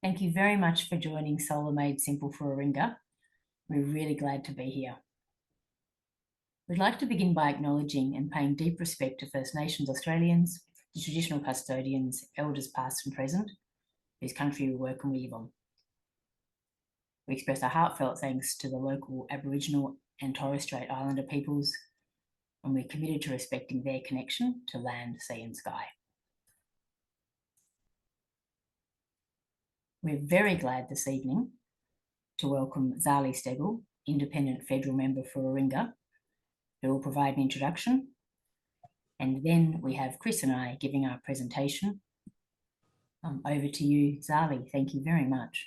Thank you very much for joining Solar Made Simple for Warringah. We're really glad to be here. We'd like to begin by acknowledging and paying deep respect to First Nations Australians, the traditional custodians, elders past and present, whose country we work and we live on. We express our heartfelt thanks to the local Aboriginal and Torres Strait Islander peoples, and we're committed to respecting their connection to land, sea and sky. We're very glad this evening to welcome Zali Steggall, Independent Federal Member for Warringah, who will provide an introduction. And then we have Chris and I giving our presentation. Over to you, Zali. Thank you very much.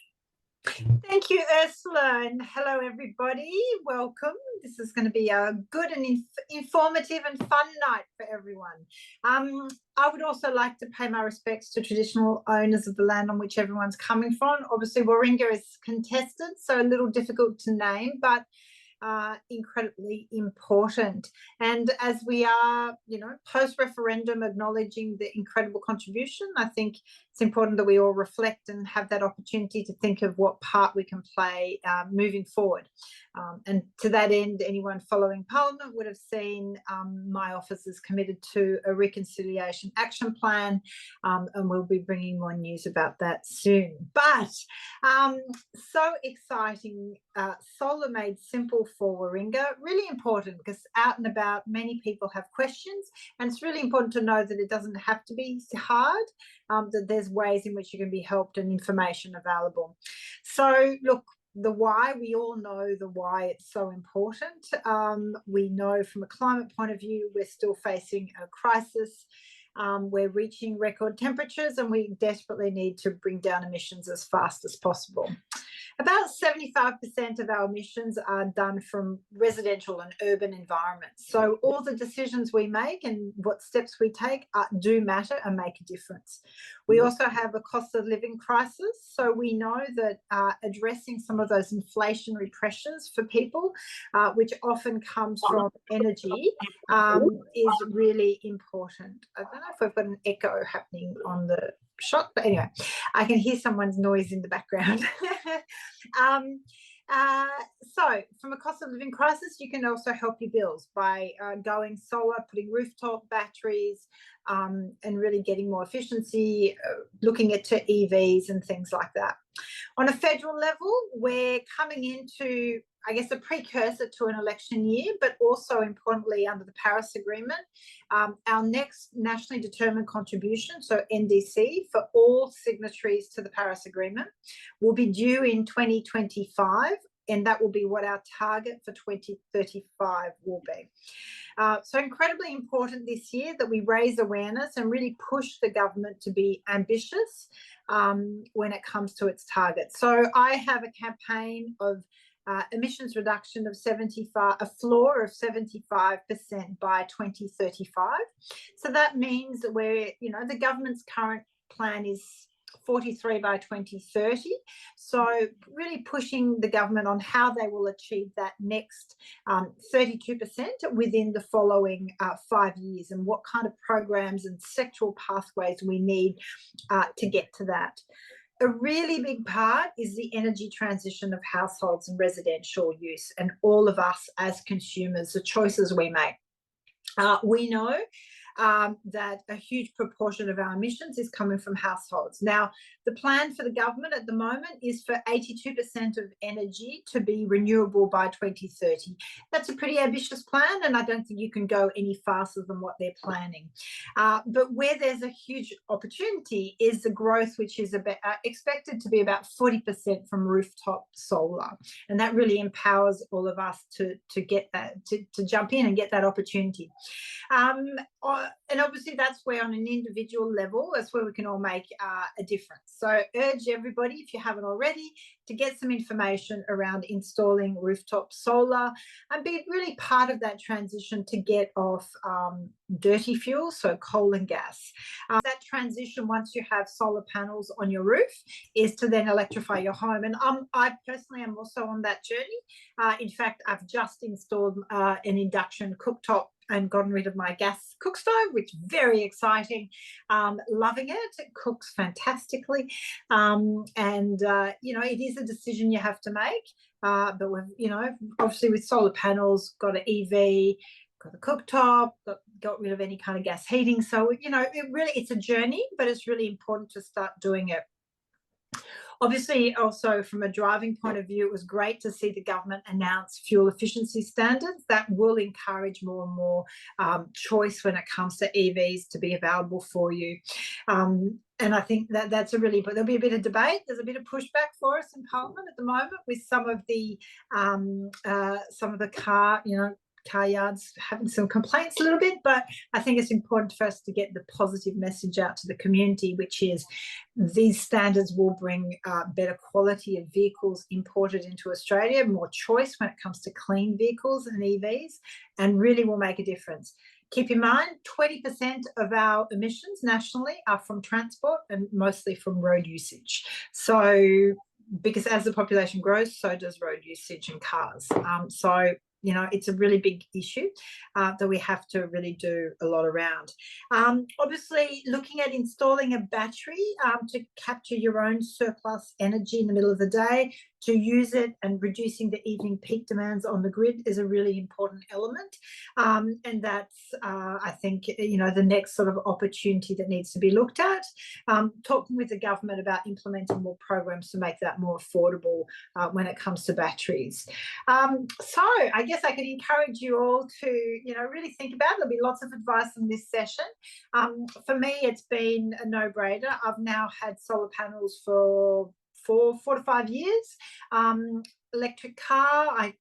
Thank you, Ursula, and hello, everybody. Welcome. This is going to be a good and informative and fun night for everyone. I would also like to pay my respects to traditional owners of the land on which everyone's coming from. Obviously, Warringah is contested, so a little difficult to name, but incredibly important. And as we are, post-referendum acknowledging the incredible contribution, I think it's important that we all reflect and have that opportunity to think of what part we can play moving forward. And to that end, anyone following Parliament would have seen my office is committed to a reconciliation action plan, and we'll be bringing more news about that soon. But so exciting, Solar Made Simple for Warringah, really important because out and about many people have questions, and it's really important to know that it doesn't have to be hard, that there's ways in which you can be helped and information available. So look, the why, we all know the why it's so important. We know from a climate point of view, we're still facing a crisis. We're reaching record temperatures and we desperately need to bring down emissions as fast as possible. About 75% of our emissions are done from residential and urban environments. So all the decisions we make and what steps we take do matter and make a difference. We also have a cost of living crisis. So we know that addressing some of those inflationary pressures for people, which often comes from energy, is really important. I don't know if we've got an echo happening on the shot, but anyway, I can hear someone's noise in the background. So from a cost of living crisis, you can also help your bills by going solar, putting rooftop batteries, and really getting more efficiency, looking at EVs and things like that. On a federal level, we're coming into, I guess, a precursor to an election year, but also importantly under the Paris Agreement, our next nationally determined contribution, so NDC, for all signatories to the Paris Agreement, will be due in 2025, and that will be what our target for 2035 will be. So incredibly important this year that we raise awareness and really push the government to be ambitious when it comes to its targets. So I have a campaign of emissions reduction of 75, a floor of 75% by 2035. So that means that we're, the government's current plan is 43 by 2030. So really pushing the government on how they will achieve that next 32% within the following 5 years, and what kind of programs and sectoral pathways we need to get to that. A really big part is the energy transition of households and residential use, and all of us as consumers, the choices we make. We know that a huge proportion of our emissions is coming from households. Now, the plan for the government at the moment is for 82% of energy to be renewable by 2030. That's a pretty ambitious plan, and I don't think you can go any faster than what they're planning. But where there's a huge opportunity is the growth, which is expected to be about 40% from rooftop solar. And that really empowers all of us to get that, to jump in and get that opportunity. And obviously that's where on an individual level, that's where we can all make a difference. So urge everybody, if you haven't already, to get some information around installing rooftop solar and be really part of that transition to get off dirty fuels, so coal and gas. That transition, once you have solar panels on your roof, is to then electrify your home. And I personally am also on that journey. In fact, I've just installed an induction cooktop and gotten rid of my gas cook stove, which is very exciting. Loving it. It cooks fantastically. You know, it is a decision you have to make. But we've, you know, obviously with solar panels, got an EV, got the cooktop, got rid of any kind of gas heating. So, you know, it's a journey, but it's really important to start doing it. Obviously, also from a driving point of view, it was great to see the government announce fuel efficiency standards that will encourage more and more choice when it comes to EVs to be available for you. And I think that that's a really, but there'll be a bit of debate. There's a bit of pushback for us in Parliament at the moment with some of the car yards having some complaints a little bit, but I think it's important for us to get the positive message out to the community, which is these standards will bring better quality of vehicles imported into Australia, more choice when it comes to clean vehicles and EVs, and really will make a difference. Keep in mind, 20% of our emissions nationally are from transport and mostly from road usage. So, because as the population grows, so does road usage and cars. So, you know, it's a really big issue that we have to really do a lot around. Obviously, looking at installing a battery to capture your own surplus energy in the middle of the day, to use it, and reducing the evening peak demands on the grid is a really important element. And that's, I think, you know, the next sort of opportunity that needs to be looked at. Talking with the government about implementing more programs to make that more affordable when it comes to batteries. So I guess I could encourage you all to, you know, really think about it. There'll be lots of advice in this session. For me, it's been a no-brainer. I've now had solar panels for 4 to 5 years. Electric car,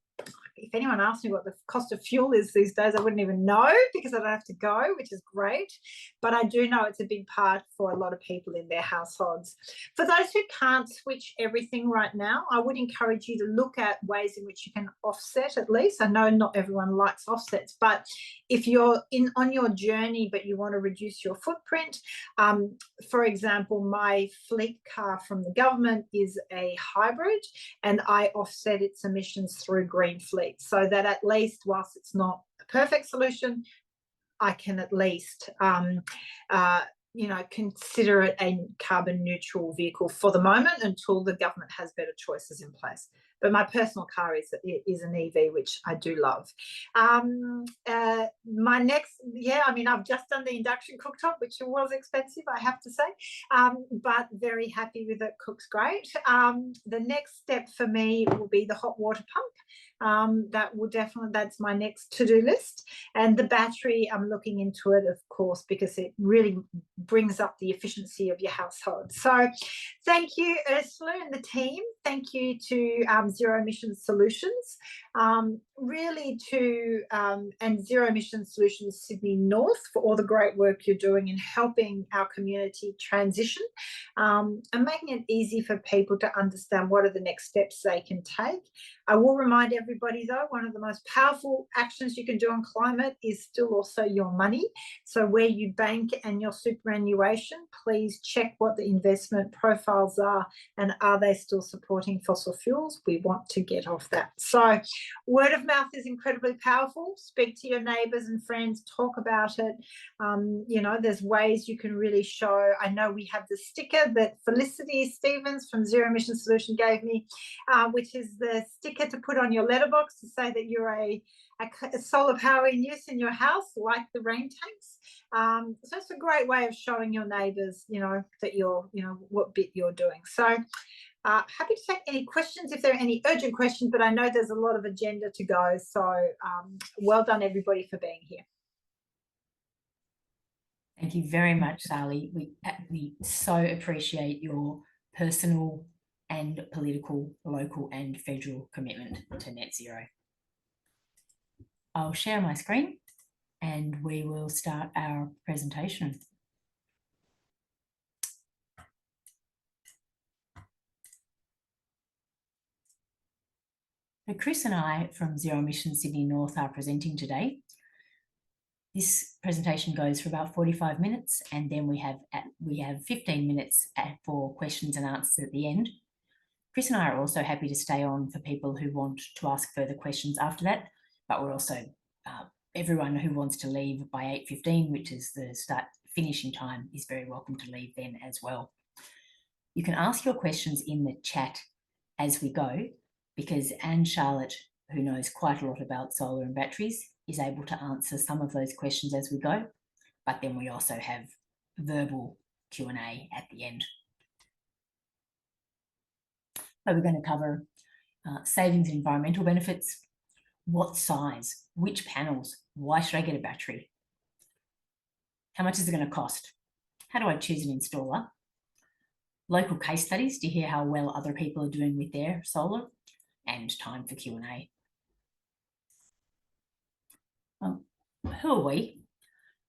if anyone asked me what the cost of fuel is these days, I wouldn't even know because I don't have to go, which is great. But I do know it's a big part for a lot of people in their households. For those who can't switch everything right now, I would encourage you to look at ways in which you can offset at least. I know not everyone likes offsets, but if you're on your journey but you want to reduce your footprint, for example, my fleet car from the government is a hybrid and I offset its emissions through Green Fleet, so that at least, whilst it's not a perfect solution, I can at least you know, consider it a carbon neutral vehicle for the moment until the government has better choices in place. But my personal car is an EV, which I do love. My next, I mean, I've just done the induction cooktop, which was expensive, I have to say, but very happy with it. Cooks great. The next step for me will be the hot water pump. That will definitely, that's my next to-do list. And the battery, I'm looking into it, of course, because it really brings up the efficiency of your household. So thank you, Ursula and the team. Thank you to Zero Emissions Solutions, really to and Zero Emissions Solutions Sydney North for all the great work you're doing in helping our community transition and making it easy for people to understand what are the next steps they can take. I will remind everybody, though, one of the most powerful actions you can do on climate is still also your money. So where you bank and your superannuation, please check what the investment profiles are and are they still supporting fossil fuels? We want to get off that. So word of mouth is incredibly powerful. Speak to your neighbours and friends, talk about it. You know, there's ways you can really show. I know we have the sticker that Felicity Stevens from Zero Emission Solution gave me, which is the sticker to put on your letterbox to say that you're a solar power in use in your house, like the rain tanks. So it's a great way of showing your neighbours, you know, that you're, you know, what bit you're doing. So happy to take any questions if there are any urgent questions, but I know there's a lot of agenda to go. So well done, everybody, for being here. Thank you very much, Zali. We so appreciate your personal and political, local and federal commitment to net zero. I'll share my screen and we will start our presentation. So Chris and I from Zero Emission Sydney North are presenting today. This presentation goes for about 45 minutes and then we have 15 minutes for questions and answers at the end. Chris and I are also happy to stay on for people who want to ask further questions after that, but we're also everyone who wants to leave by 8:15, which is the finishing time, is very welcome to leave then as well. You can ask your questions in the chat as we go, because Anne Charlotte, who knows quite a lot about solar and batteries, is able to answer some of those questions as we go. But then we also have verbal Q&A at the end. So we're going to cover savings and environmental benefits, what size, which panels, why should I get a battery, how much is it going to cost, how do I choose an installer, local case studies to hear how well other people are doing with their solar, and time for Q&A. Who are we?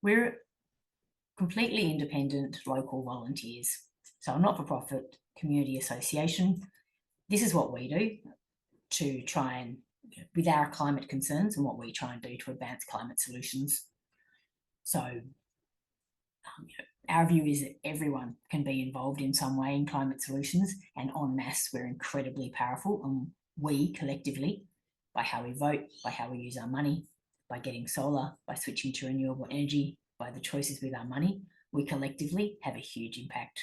We're completely independent local volunteers. So a not-for-profit community association. This is what we do to try and, with our climate concerns and what we try and do to advance climate solutions. So our view is that everyone can be involved in some way in climate solutions, and en masse we're incredibly powerful, and we collectively, by how we vote, by how we use our money, by getting solar, by switching to renewable energy, by the choices with our money, we collectively have a huge impact.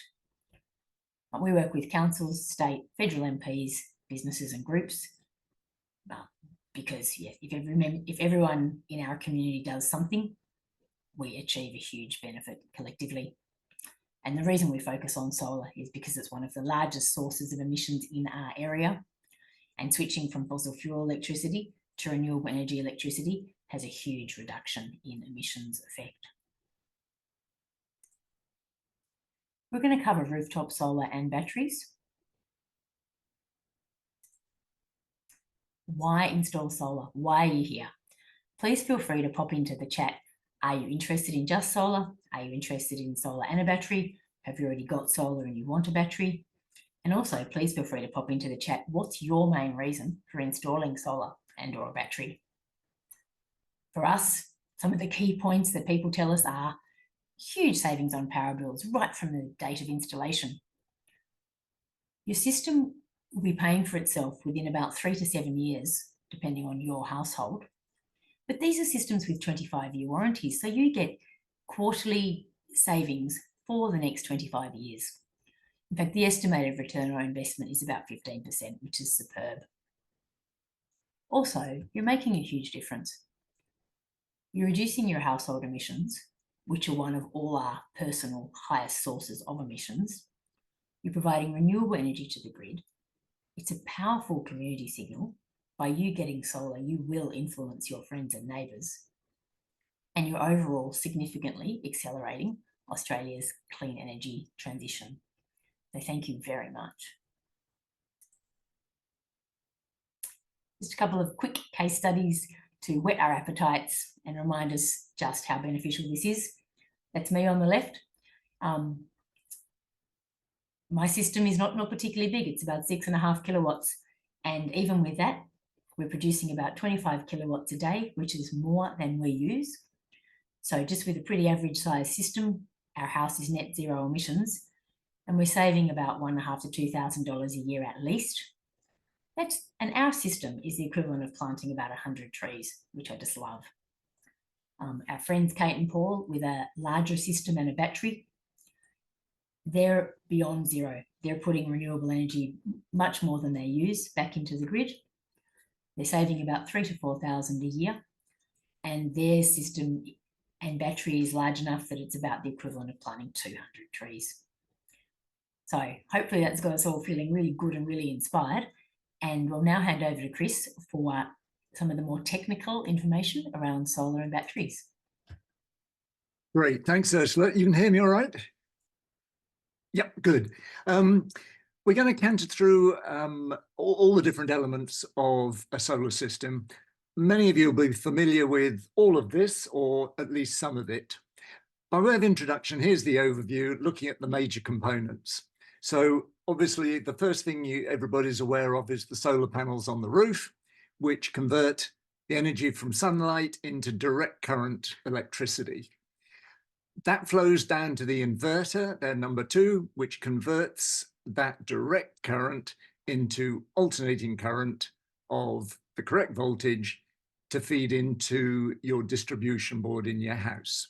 We work with councils, state, federal MPs, businesses and groups, because if everyone in our community does something, we achieve a huge benefit collectively. And the reason we focus on solar is because it's one of the largest sources of emissions in our area, and switching from fossil fuel electricity to renewable energy electricity has a huge reduction in emissions effect. We're going to cover rooftop solar and batteries. Why install solar? Why are you here? Please feel free to pop into the chat. Are you interested in just solar? Are you interested in solar and a battery? Have you already got solar and you want a battery? And also, please feel free to pop into the chat. What's your main reason for installing solar and or a battery? For us, some of the key points that people tell us are huge savings on power bills right from the date of installation. Your system will be paying for itself within about 3 to 7 years, depending on your household. But these are systems with 25-year warranties, so you get quarterly savings for the next 25 years. In fact, the estimated return on investment is about 15%, which is superb. Also, you're making a huge difference. You're reducing your household emissions, which are one of all our personal highest sources of emissions. You're providing renewable energy to the grid. It's a powerful community signal. By you getting solar, you will influence your friends and neighbours. And you're overall significantly accelerating Australia's clean energy transition. So thank you very much. Just a couple of quick case studies to whet our appetites and remind us just how beneficial this is. That's me on the left. My system is not particularly big. It's about 6.5 kilowatts. And even with that, we're producing about 25 kilowatts a day, which is more than we use. So just with a pretty average size system, our house is net zero emissions, and we're saving about $1,500 to $2,000 a year at least. And our system is the equivalent of planting about 100 trees, which I just love. Our friends Kate and Paul, with a larger system and a battery, they're beyond zero. They're putting renewable energy, much more than they use, back into the grid. They're saving about $3,000 to $4,000 a year, and their system and battery is large enough that it's about the equivalent of planting 200 trees. So hopefully that's got us all feeling really good and really inspired. And we'll now hand over to Chris for some of the more technical information around solar and batteries. Great, thanks, Ursula. You can hear me all right? Yep, good. We're going to canter through all the different elements of a solar system. Many of you will be familiar with all of this, or at least some of it. By way of introduction, here's the overview, looking at the major components. So obviously, the first thing everybody's aware of is the solar panels on the roof, which convert the energy from sunlight into direct current electricity. That flows down to the inverter, their number 2, which converts that direct current into alternating current of the correct voltage to feed into your distribution board in your house.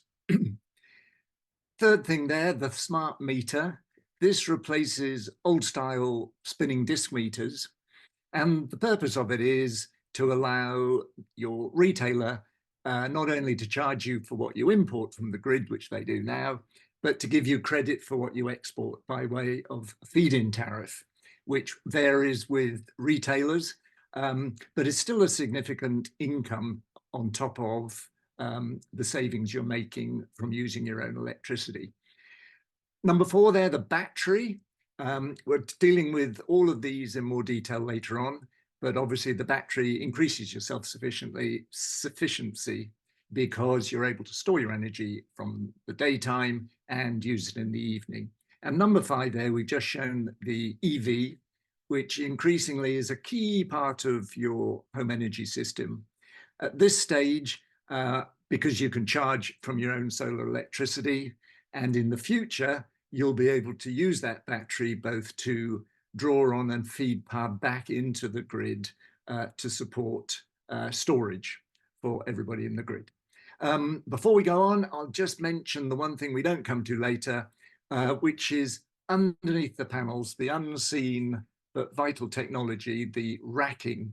Third thing there, the smart meter. This replaces old style spinning disc meters. And the purpose of it is to allow your retailer not only to charge you for what you import from the grid, which they do now, but to give you credit for what you export by way of a feed-in tariff, which varies with retailers, but is still a significant income on top of the savings you're making from using your own electricity. Number 4 there, the battery. We're dealing with all of these in more detail later on, but obviously the battery increases your self-sufficiency because you're able to store your energy from the daytime and use it in the evening. And number 5 there, we've just shown the EV, which increasingly is a key part of your home energy system. At this stage, because you can charge from your own solar electricity, and in the future, you'll be able to use that battery both to draw on and feed power back into the grid to support storage for everybody in the grid. Before we go on, I'll just mention the one thing we don't come to later, which is underneath the panels, the unseen but vital technology, the racking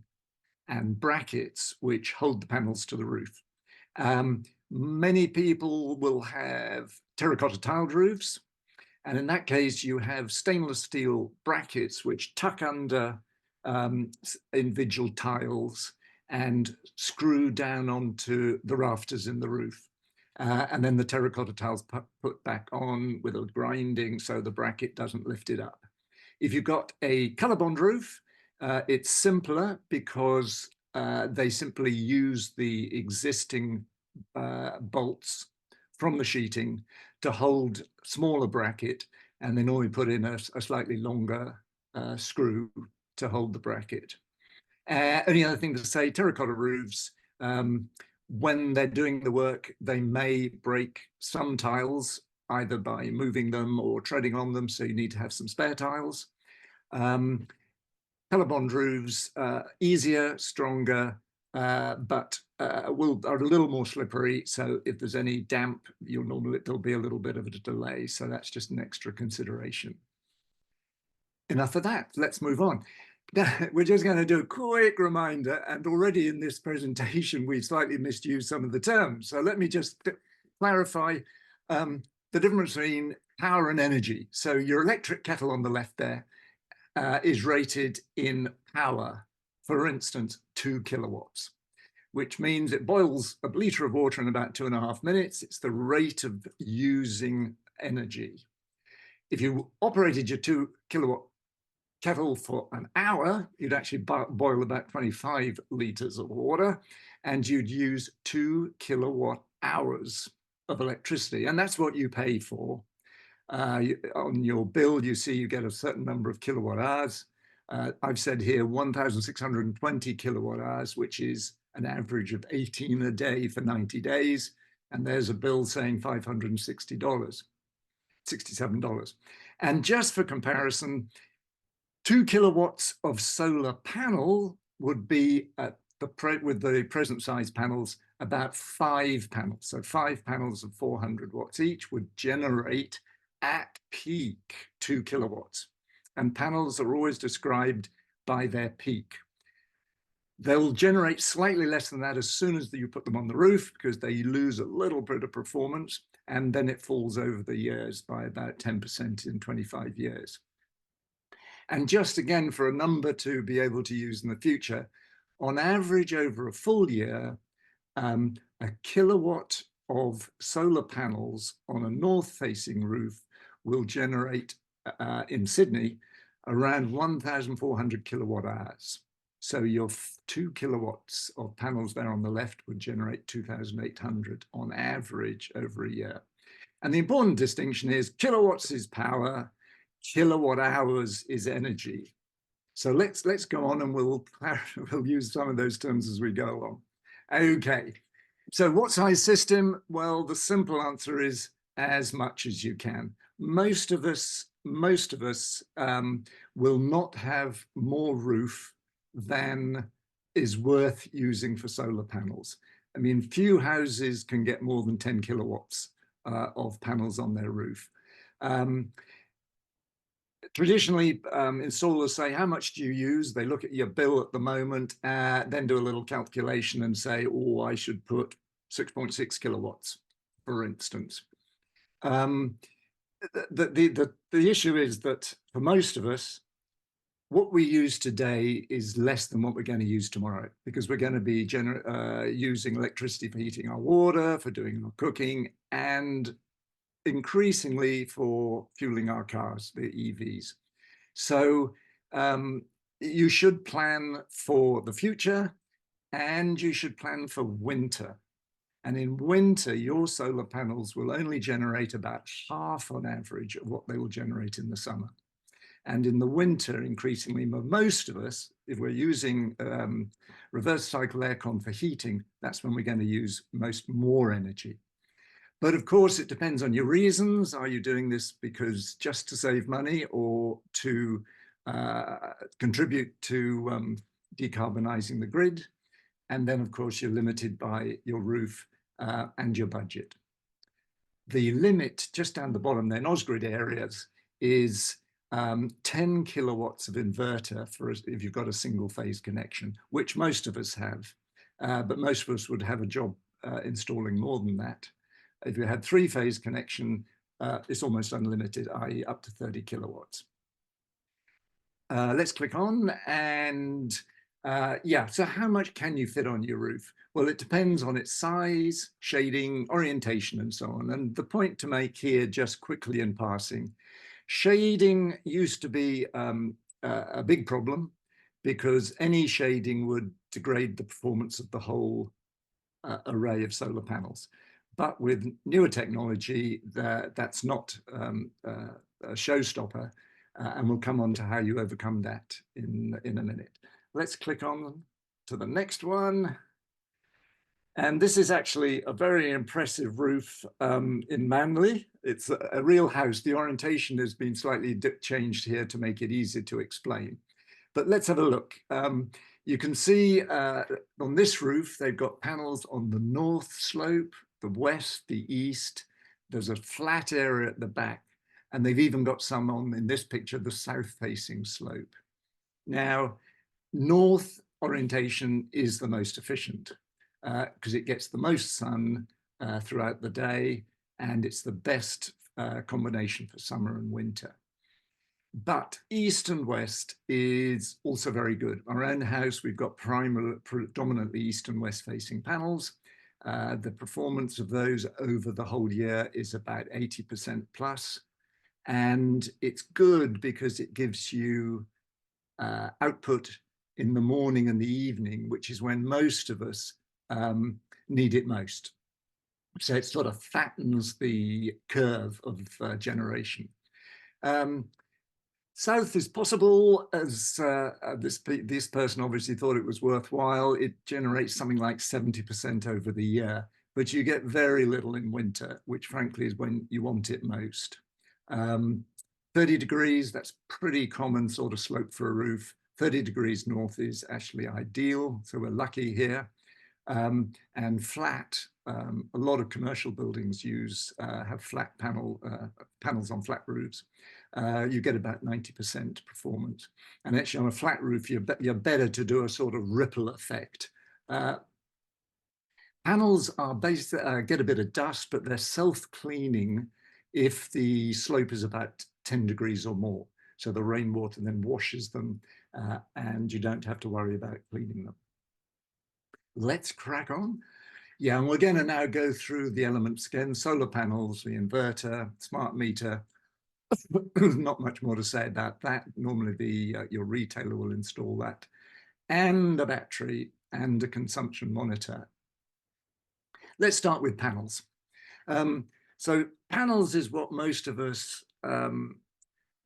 and brackets which hold the panels to the roof. Many people will have terracotta tiled roofs, and in that case you have stainless steel brackets which tuck under individual tiles and screw down onto the rafters in the roof. And then the terracotta tiles put back on with a grinding so the bracket doesn't lift it up. If you've got a ColourBond roof, it's simpler because they simply use the existing bolts from the sheeting to hold smaller bracket, and then only put in a slightly longer screw to hold the bracket. Only other thing to say, terracotta roofs, when they're doing the work, they may break some tiles either by moving them or treading on them, so you need to have some spare tiles. ColourBond roofs, easier, stronger, but are a little more slippery. So if there's any damp, there'll be a little bit of a delay. So that's just an extra consideration. Enough of that. Let's move on. We're just going to do a quick reminder, and already in this presentation, we've slightly misused some of the terms. So let me just clarify the difference between power and energy. So your electric kettle on the left there is rated in power, for instance, 2 kilowatts, which means it boils a litre of water in about 2.5 minutes. It's the rate of using energy. If you operated your 2 kilowatt kettle for an hour, you'd actually boil about 25 litres of water, and you'd use 2 kilowatt hours of electricity. And that's what you pay for. On your bill, you see you get a certain number of kilowatt hours. I've said here 1,620 kilowatt hours, which is an average of 18 a day for 90 days. And there's a bill saying $567. And just for comparison, 2 kilowatts of solar panel would be with the present size panels, about 5 panels. So 5 panels of 400 watts each would generate at peak 2 kilowatts. And panels are always described by their peak. They'll generate slightly less than that as soon as you put them on the roof, because they lose a little bit of performance, and then it falls over the years by about 10% in 25 years. And just again, for a number to be able to use in the future, on average over a full year, a kilowatt of solar panels on a north-facing roof will generate in Sydney around 1,400 kilowatt hours. So your 2 kilowatts of panels there on the left would generate 2,800 on average over a year. And the important distinction is kilowatts is power, kilowatt hours is energy. So let's go on, and we'll use some of those terms as we go along. Okay, so what size system? Well, the simple answer is as much as you can. Most of us will not have more roof than is worth using for solar panels. I mean, few houses can get more than 10 kilowatts of panels on their roof. Traditionally, installers say, how much do you use? They look at your bill at the moment, then do a little calculation and say, oh, I should put 6.6 kilowatts, for instance. The issue is that for most of us, what we use today is less than what we're going to use tomorrow, because we're going to be using electricity for heating our water, for doing our cooking, and increasingly for fueling our cars, the EVs. So you should plan for the future, and you should plan for winter. And in winter, your solar panels will only generate about half on average of what they will generate in the summer. And in the winter, increasingly, most of us, if we're using reverse cycle aircon for heating, that's when we're going to use more energy. But of course, it depends on your reasons. Are you doing this because just to save money, or to contribute to decarbonizing the grid? And then, of course, you're limited by your roof and your budget. The limit just down the bottom there in Osgrid areas is 10 kilowatts of inverter for if you've got a single phase connection, which most of us have, but most of us would have a job installing more than that. If you had 3-phase connection, it's almost unlimited, i.e. up to 30 kilowatts. Let's click on, and yeah, so how much can you fit on your roof? Well, it depends on its size, shading, orientation, and so on. And the point to make here, just quickly in passing, shading used to be a big problem, because any shading would degrade the performance of the whole array of solar panels. But with newer technology, that's not a showstopper, and we'll come on to how you overcome that in a minute. Let's click on to the next one. And this is actually a very impressive roof in Manly. It's a real house. The orientation has been slightly changed here to make it easy to explain. But let's have a look. You can see on this roof, they've got panels on the north slope, the west, the east. There's a flat area at the back, and they've even got some on, in this picture, the south-facing slope. Now, north orientation is the most efficient because it gets the most sun throughout the day, and it's the best combination for summer and winter. But east and west is also very good. Our own house, we've got predominantly east and west facing panels. The performance of those over the whole year is about 80% plus. And it's good because it gives you output in the morning and the evening, which is when most of us need it most. So it sort of fattens the curve of generation. South is possible, as this person obviously thought it was worthwhile. It generates something like 70% over the year, but you get very little in winter, which frankly is when you want it most. 30 degrees, that's pretty common sort of slope for a roof. 30 degrees north is actually ideal, so we're lucky here. And flat, a lot of commercial buildings have flat panels on flat roofs. You get about 90% performance. And actually on a flat roof, you're better to do a sort of ripple effect. Panels are get a bit of dust, but they're self-cleaning if the slope is about 10 degrees or more. So the rainwater then washes them and you don't have to worry about cleaning them. Let's crack on. Yeah, and we're going to now go through the elements again: solar panels, the inverter, smart meter. Not much more to say about that. Normally your retailer will install that, and a battery and a consumption monitor. Let's start with panels. So panels is what most of us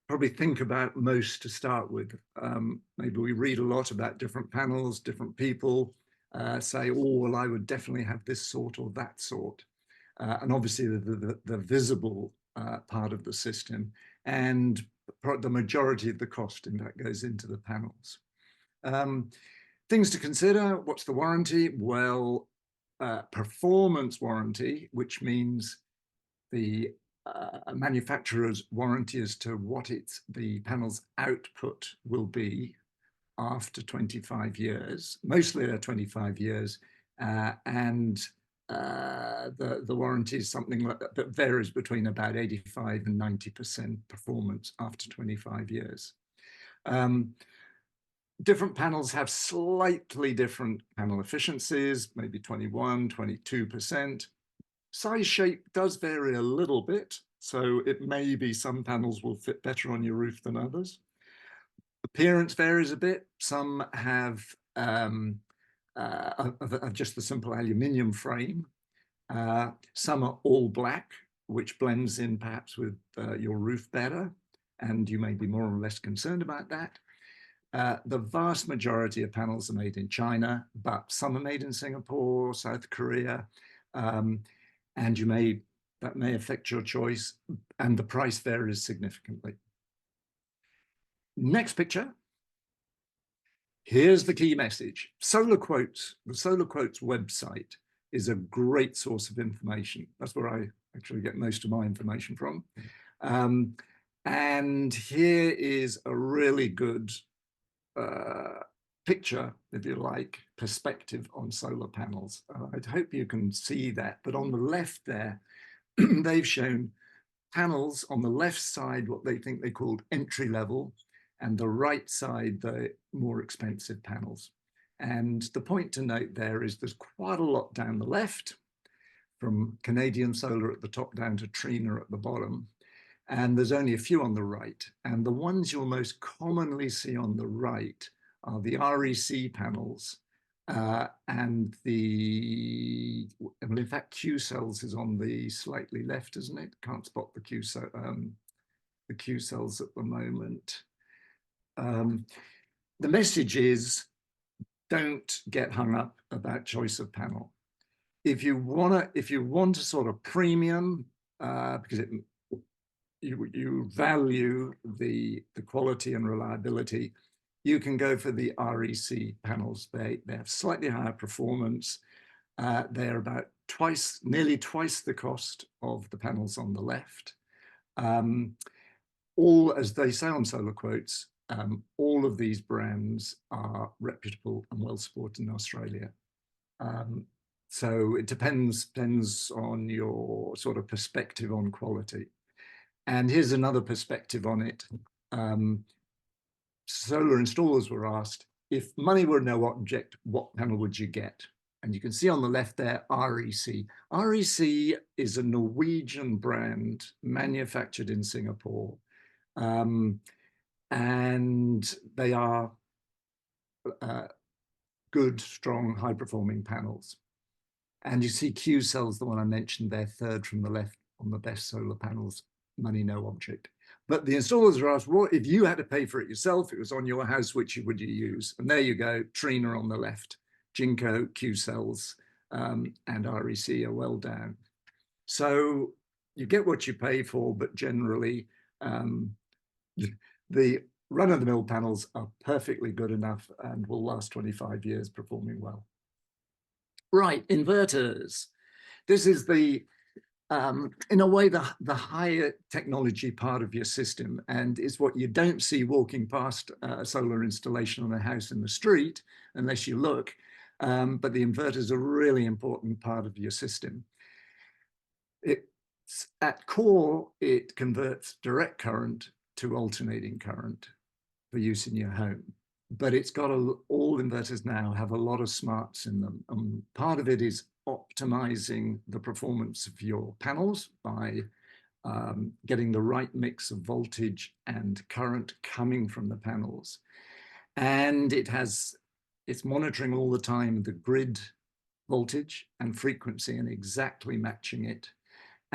probably think about most to start with. Maybe we read a lot about different panels, different people say, oh, well, I would definitely have this sort or that sort. And obviously the visible part of the system, and the majority of the cost in that goes into the panels. Things to consider, what's the warranty? Well, performance warranty, which means the manufacturer's warranty as to what the panel's output will be after 25 years. Mostly they're 25 years, and the warranty is something that varies between about 85 and 90% performance after 25 years. Different panels have slightly different panel efficiencies, maybe 21, 22%. Size shape does vary a little bit, so it may be some panels will fit better on your roof than others. Appearance varies a bit. Some have just the simple aluminium frame. Some are all black, which blends in perhaps with your roof better, and you may be more or less concerned about that. The vast majority of panels are made in China, but some are made in Singapore, South Korea, and that may affect your choice, and the price varies significantly. Next picture. Here's the key message. Solar Quotes, the Solar Quotes website is a great source of information. That's where I actually get most of my information from. And here is a really good picture, if you like, perspective on solar panels. I hope you can see that, but on the left there, they've shown panels on the left side, what they think they called entry level, and the right side, the more expensive panels. And the point to note there is there's quite a lot down the left, from Canadian Solar at the top down to Trina at the bottom. And there's only a few on the right. And the ones you'll most commonly see on the right are the REC panels and well, in fact, Q cells is on the slightly left, isn't it? Can't spot the Q cells at the moment. The message is, don't get hung up about choice of panel. If you want a sort of premium, because you value the quality and reliability, you can go for the REC panels. They have slightly higher performance. They're about nearly twice the cost of the panels on the left. All, as they say on Solar Quotes, all of these brands are reputable and well supported in Australia. So it depends on your sort of perspective on quality. And here's another perspective on it. Solar installers were asked, if money were no object, what panel would you get? And you can see on the left there, REC. REC is a Norwegian brand manufactured in Singapore. And they are good, strong, high-performing panels. And you see Q cells, the one I mentioned there, third from the left on the best solar panels, money no object. But the installers are asked, well, if you had to pay for it yourself, it was on your house, which would you use? And there you go, Trina on the left, Jinko, Q cells, and REC are well down. So you get what you pay for, but generally the run-of-the-mill panels are perfectly good enough and will last 25 years performing well. Right, inverters. This is the, in a way, the higher technology part of your system, and is what you don't see walking past a solar installation on a house in the street, unless you look. But the inverter is a really important part of your system. At core, it converts direct current to alternating current for use in your home. But it's got all inverters now have a lot of smarts in them. And part of it is optimizing the performance of your panels by getting the right mix of voltage and current coming from the panels. And it's monitoring all the time the grid voltage and frequency and exactly matching it.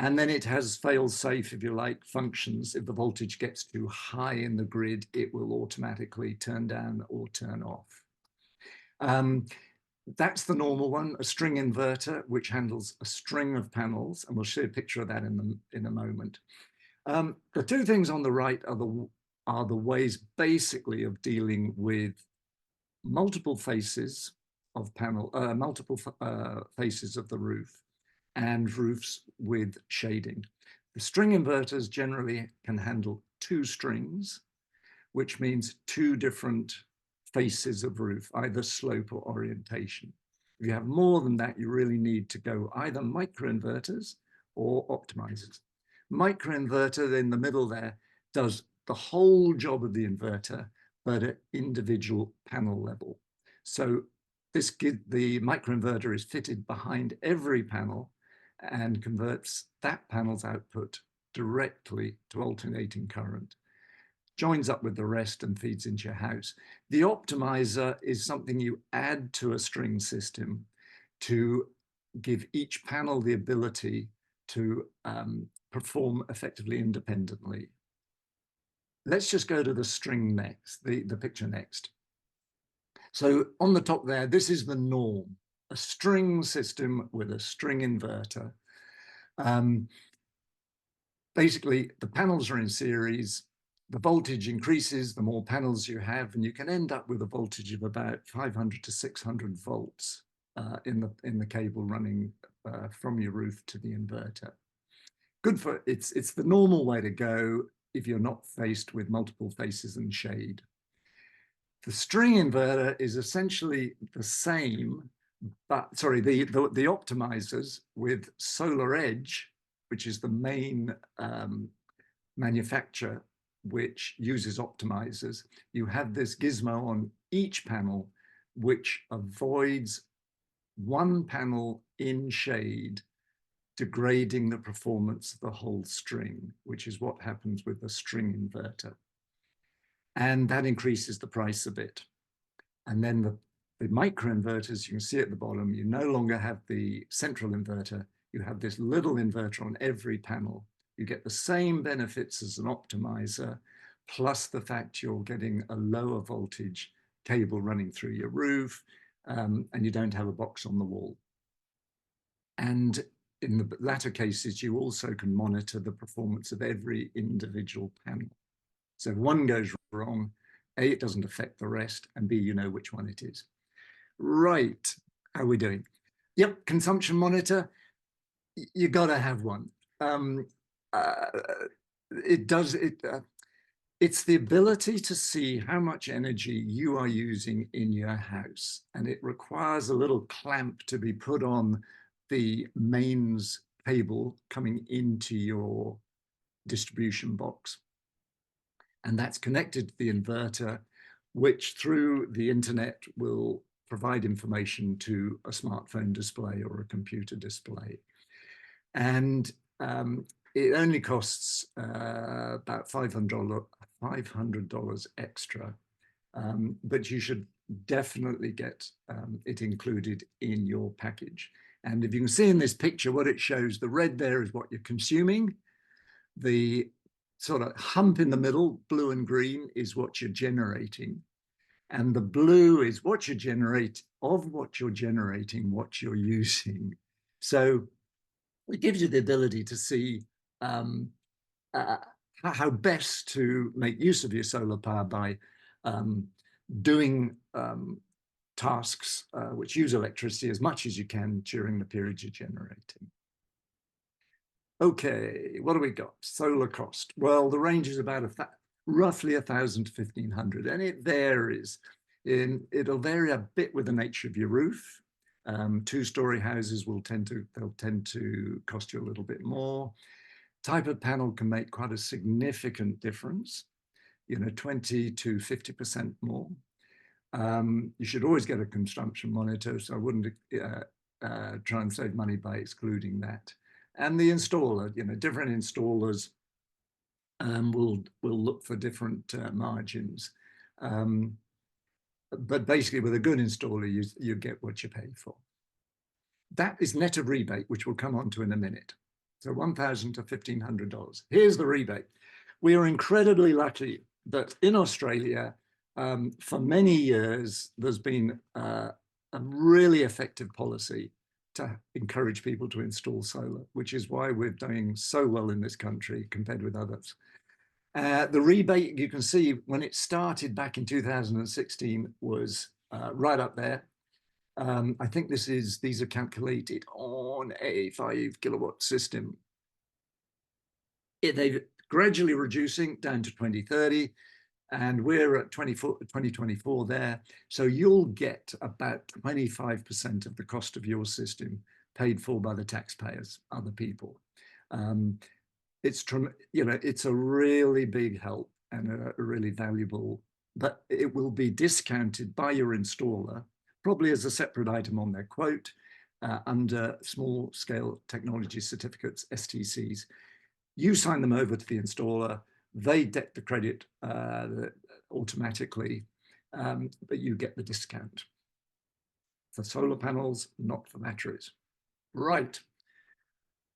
And then it has fail-safe, if you like, functions. If the voltage gets too high in the grid, it will automatically turn down or turn off. That's the normal one, a string inverter, which handles a string of panels. And we'll show a picture of that in a moment. The two things on the right are the ways basically of dealing with multiple faces of faces of the roof and roofs with shading. The string inverters generally can handle 2 strings, which means 2 different faces of roof, either slope or orientation. If you have more than that, you really need to go either microinverters or optimizers. Microinverter in the middle there does the whole job of the inverter, but at individual panel level. So the microinverter is fitted behind every panel and converts that panel's output directly to alternating current, joins up with the rest and feeds into your house. The optimizer is something you add to a string system to give each panel the ability to perform effectively independently. Let's just go to the string next, the picture next. So on the top there, this is the norm, a string system with a string inverter. Basically, the panels are in series. The voltage increases the more panels you have, and you can end up with a voltage of about 500 to 600 volts in the cable running from your roof to the inverter. Good for it's the normal way to go if you're not faced with multiple faces and shade. The string inverter is essentially the same, but sorry, the optimizers with Solar Edge, which is the main manufacturer which uses optimizers. You have this gizmo on each panel which avoids one panel in shade degrading the performance of the whole string, which is what happens with the string inverter. And that increases the price a bit. And then the microinverters, you can see at the bottom, you no longer have the central inverter. You have this little inverter on every panel. You get the same benefits as an optimizer, plus the fact you're getting a lower voltage cable running through your roof, and you don't have a box on the wall. And in the latter cases, you also can monitor the performance of every individual panel. So if one goes wrong, A, it doesn't affect the rest, and B, you know which one it is. Right, how are we doing? Yep, consumption monitor, you gotta have one. It's the ability to see how much energy you are using in your house, and it requires a little clamp to be put on the mains cable coming into your distribution box. And that's connected to the inverter, which through the internet will provide information to a smartphone display or a computer display. And it only costs about $500 extra, but you should definitely get it included in your package. And if you can see in this picture what it shows, the red there is what you're consuming. The sort of hump in the middle, blue and green, is what you're generating. And the blue is what you generate of what you're generating, what you're using. So it gives you the ability to see how best to make use of your solar power by doing tasks which use electricity as much as you can during the period you're generating. Okay, what do we got? Solar cost. Well, the range is about roughly 1,000 to 1,500, and it varies. It'll vary a bit with the nature of your roof. 2-story houses will tend to cost you a little bit more. Type of panel can make quite a significant difference, 20 to 50% more. You should always get a consumption monitor, so I wouldn't try and save money by excluding that. And the installer, different installers will look for different margins. But basically, with a good installer, you get what you pay for. That is net of rebate, which we'll come on to in a minute. So $1,000 to $1,500. Here's the rebate. We are incredibly lucky that in Australia, for many years, there's been a really effective policy to encourage people to install solar, which is why we're doing so well in this country compared with others. The rebate, you can see when it started back in 2016, was right up there. I think these are calculated on a 5 kilowatt system. They're gradually reducing down to 2030, and we're at 2024 there. So you'll get about 25% of the cost of your system paid for by the taxpayers, other people. It's a really big help and a really valuable, but it will be discounted by your installer, probably as a separate item on their quote, under small scale technology certificates, STCs. You sign them over to the installer, they debt the credit automatically, but you get the discount. For solar panels, not for batteries. Right.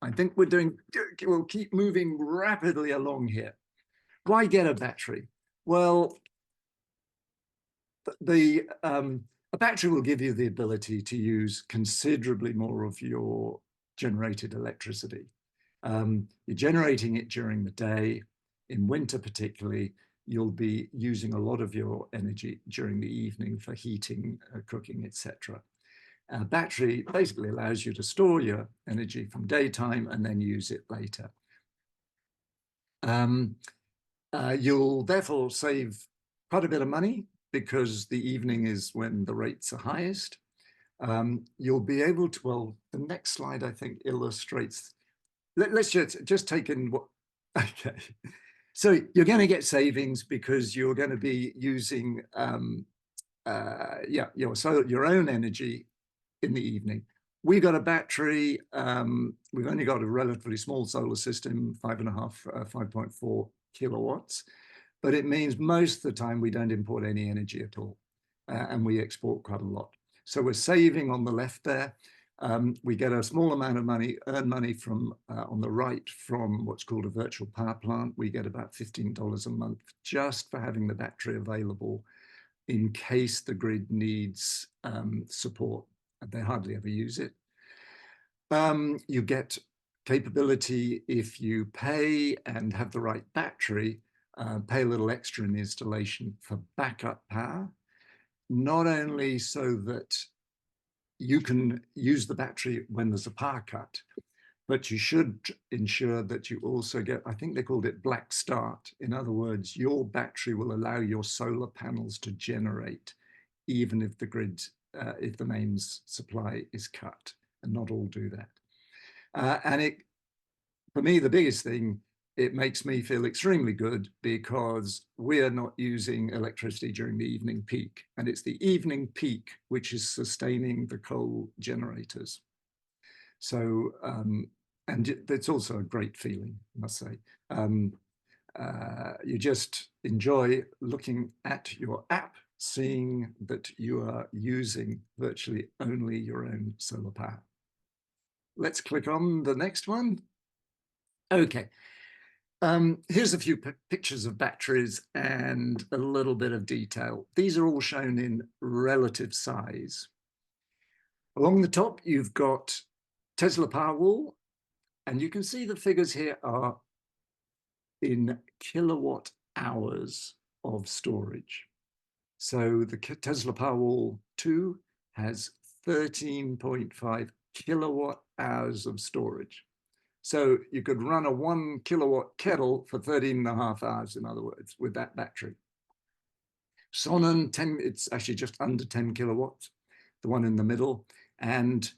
I think we'll keep moving rapidly along here. Why get a battery? Well, a battery will give you the ability to use considerably more of your generated electricity. You're generating it during the day. In winter particularly, you'll be using a lot of your energy during the evening for heating, cooking, etc. A battery basically allows you to store your energy from daytime and then use it later. You'll therefore save quite a bit of money because the evening is when the rates are highest. You'll be able to, well, the next slide I think illustrates, let's just take in what, okay. So you're going to get savings because you're going to be using your own energy in the evening. We got a battery. We've only got a relatively small solar system, 5.4 kilowatts, but it means most of the time we don't import any energy at all, and we export quite a lot. So we're saving on the left there. We get a small amount of money, earn money from on the right from what's called a virtual power plant. We get about $15 a month just for having the battery available in case the grid needs support. They hardly ever use it. You get capability if you pay and have the right battery, pay a little extra in the installation for backup power, not only so that you can use the battery when there's a power cut, but you should ensure that you also get, I think they called it black start. In other words, your battery will allow your solar panels to generate even if the grid, if the mains supply is cut, and not all do that. And for me, the biggest thing, it makes me feel extremely good because we are not using electricity during the evening peak. And it's the evening peak which is sustaining the coal generators. So, and it's also a great feeling, I must say. You just enjoy looking at your app, seeing that you are using virtually only your own solar power. Let's click on the next one. Okay. Here's a few pictures of batteries and a little bit of detail. These are all shown in relative size. Along the top, you've got Tesla Powerwall, and you can see the figures here are in kilowatt hours of storage. So the Tesla Powerwall 2 has 13.5 kilowatt hours of storage. So you could run a 1 kilowatt kettle for 13.5 hours, in other words, with that battery. Sonnen 10, it's actually just under 10 kilowatts, the one in the middle. And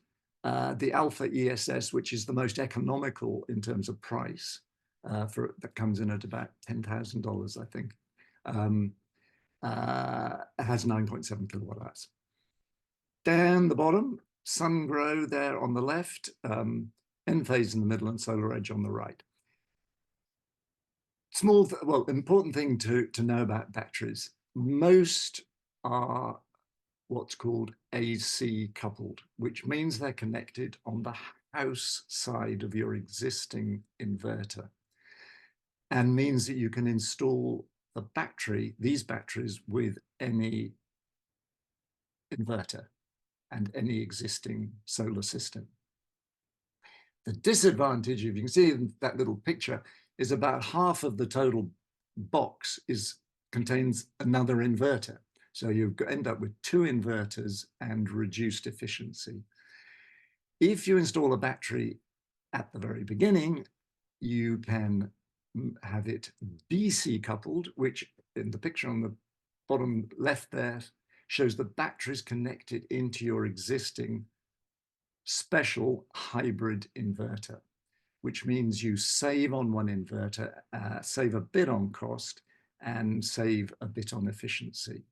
the Alpha ESS, which is the most economical in terms of price, that comes in at about $10,000, I think, has 9.7 kilowatt hours. Down the bottom, SunGrow there on the left, Enphase in the middle, and SolarEdge on the right. Important thing to know about batteries. Most are what's called AC coupled, which means they're connected on the house side of your existing inverter, and means that you can install these batteries with any inverter and any existing solar system. The disadvantage, if you can see in that little picture, is about half of the total box contains another inverter. So you end up with 2 inverters and reduced efficiency. If you install a battery at the very beginning, you can have it DC coupled, which in the picture on the bottom left there shows the batteries connected into your existing special hybrid inverter, which means you save on one inverter, save a bit on cost, and save a bit on efficiency.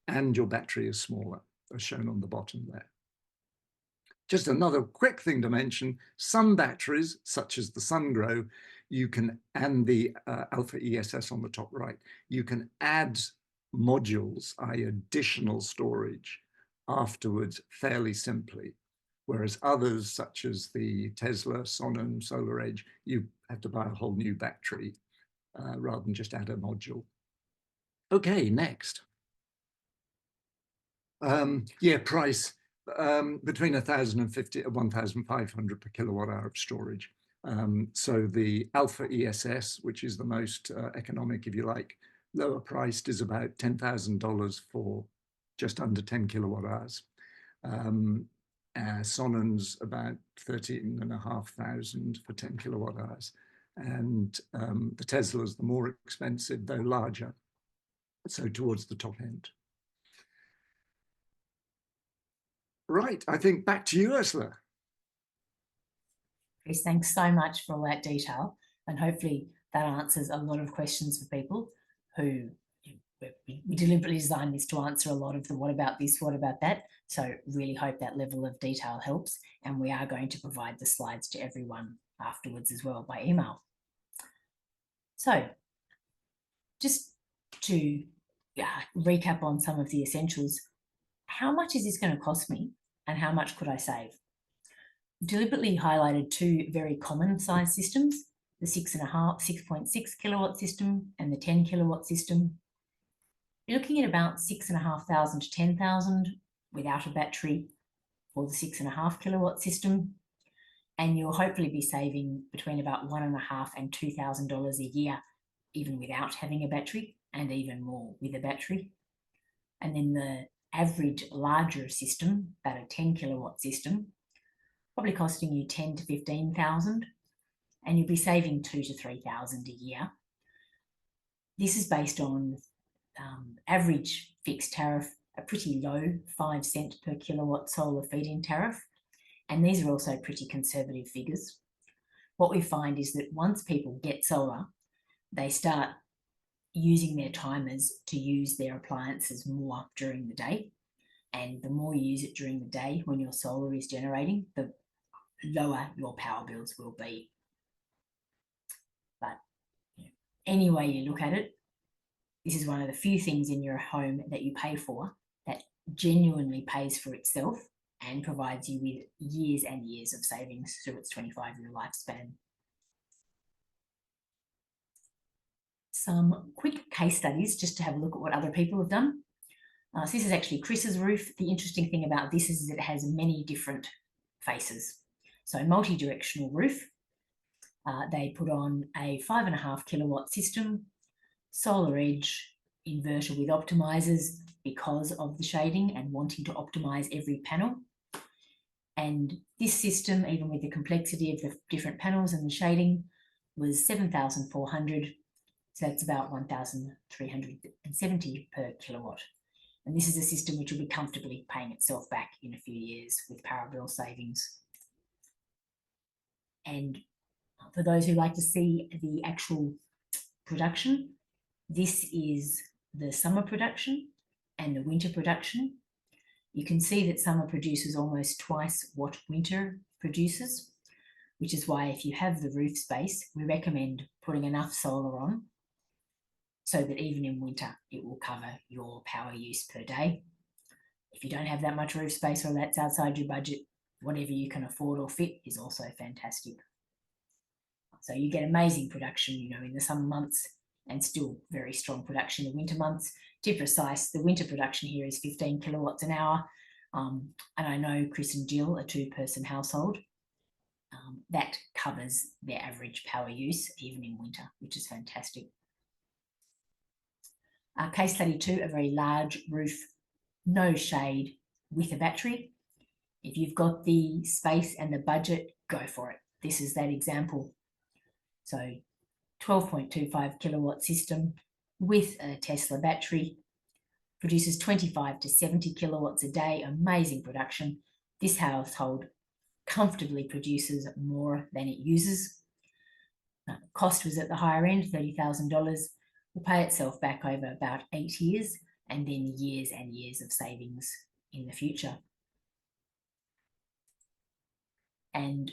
And your battery is smaller, as shown on the bottom there. Just another quick thing to mention, some batteries, such as the SunGrow, you can, and the Alpha ESS on the top right, you can add modules, i.e. additional storage, afterwards fairly simply. Whereas others, such as the Tesla, Sonnen, SolarEdge, you have to buy a whole new battery rather than just add a module. Okay, next. Yeah, price. Between 1,050 and 1,500 per kilowatt hour of storage. So the Alpha ESS, which is the most economic, if you like, lower priced, is about $10,000 for just under 10 kilowatt hours. Sonnen's about 13,500 for 10 kilowatt hours. And the Tesla's the more expensive, though larger, so towards the top end. Right, I think back to you, Ursula. Chris, thanks so much for all that detail, and hopefully that answers a lot of questions for people who we deliberately designed this to answer a lot of the what about this, what about that. So really hope that level of detail helps, and we are going to provide the slides to everyone afterwards as well by email. So just to recap on some of the essentials, how much is this going to cost me and how much could I save? Deliberately highlighted 2 very common size systems, the 6.6 kilowatt system and the 10 kilowatt system. You're looking at about 6,500 to 10,000 without a battery for the 6.5 kilowatt system, and you'll hopefully be saving between about $1,500 and $2,000 a year, even without having a battery, and even more with a battery. And then the average larger system, that a 10 kilowatt system, probably costing you 10 to 15,000, and you'll be saving 2,000 to 3,000 a year. This is based on average fixed tariff, a pretty low 5 cent per kilowatt solar feed-in tariff, and these are also pretty conservative figures. What we find is that once people get solar, they start using their timers to use their appliances more during the day, and the more you use it during the day when your solar is generating, the lower your power bills will be. But any way you look at it, this is one of the few things in your home that you pay for that genuinely pays for itself and provides you with years and years of savings through its 25-year lifespan. Some quick case studies just to have a look at what other people have done. So this is actually Chris's roof. The interesting thing about this is it has many different faces. So multi-directional roof. They put on a 5.5 kilowatt system, SolarEdge inverter with optimizers because of the shading and wanting to optimize every panel. And this system, even with the complexity of the different panels and the shading, was 7,400. So that's about 1,370 per kilowatt. And this is a system which will be comfortably paying itself back in a few years with power bill savings. And for those who like to see the actual production, this is the summer production and the winter production. You can see that summer produces almost twice what winter produces, which is why if you have the roof space, we recommend putting enough solar on so that even in winter, it will cover your power use per day. If you don't have that much roof space or that's outside your budget, whatever you can afford or fit is also fantastic. So you get amazing production, in the summer months and still very strong production in the winter months. To be precise, the winter production here is 15 kilowatts an hour. And I know Chris and Jill, a 2-person household, that covers their average power use even in winter, which is fantastic. Case study 2, a very large roof, no shade with a battery. If you've got the space and the budget, go for it. This is that example. So 12.25 kilowatt system with a Tesla battery, produces 25 to 70 kilowatts a day, amazing production. This household comfortably produces more than it uses. Cost was at the higher end, $30,000. Will pay itself back over about 8 years, and then years and years of savings in the future. And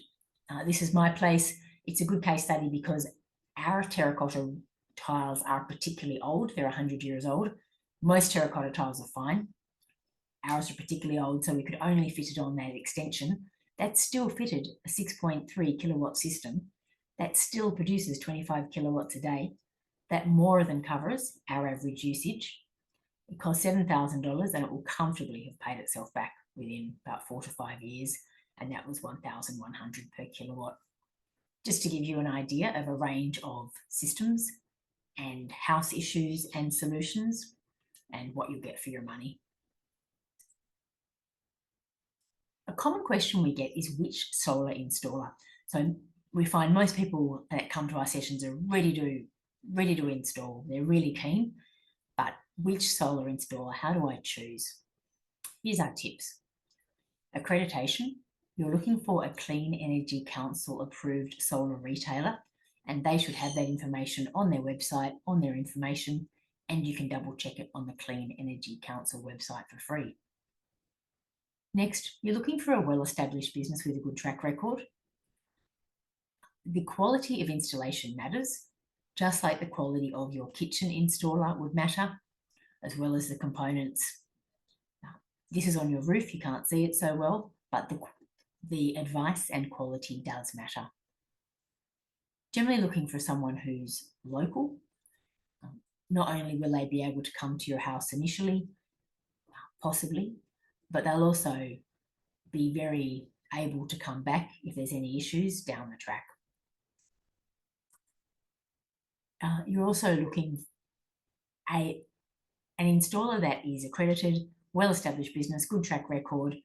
this is my place. It's a good case study because our terracotta tiles are particularly old. They're 100 years old. Most terracotta tiles are fine. Ours are particularly old, so we could only fit it on that extension. That still fitted a 6.3 kilowatt system. That still produces 25 kilowatts a day. That more than covers our average usage. It costs $7,000 and it will comfortably have paid itself back within about 4 to 5 years. And that was 1,100 per kilowatt. Just to give you an idea of a range of systems and house issues and solutions and what you'll get for your money. A common question we get is which solar installer. So we find most people that come to our sessions are ready to install. They're really keen, but which solar installer? How do I choose? Here's our tips. Accreditation. You're looking for a Clean Energy Council approved solar retailer, and they should have that information on their website, on their information, and you can double check it on the Clean Energy Council website for free. Next, you're looking for a well-established business with a good track record. The quality of installation matters, just like the quality of your kitchen installer would matter, as well as the components. This is on your roof, you can't see it so well, but the advice and quality does matter. Generally looking for someone who's local. Not only will they be able to come to your house initially, possibly, but they'll also be very able to come back if there's any issues down the track. You're also looking an installer that is accredited, well-established business, good track record.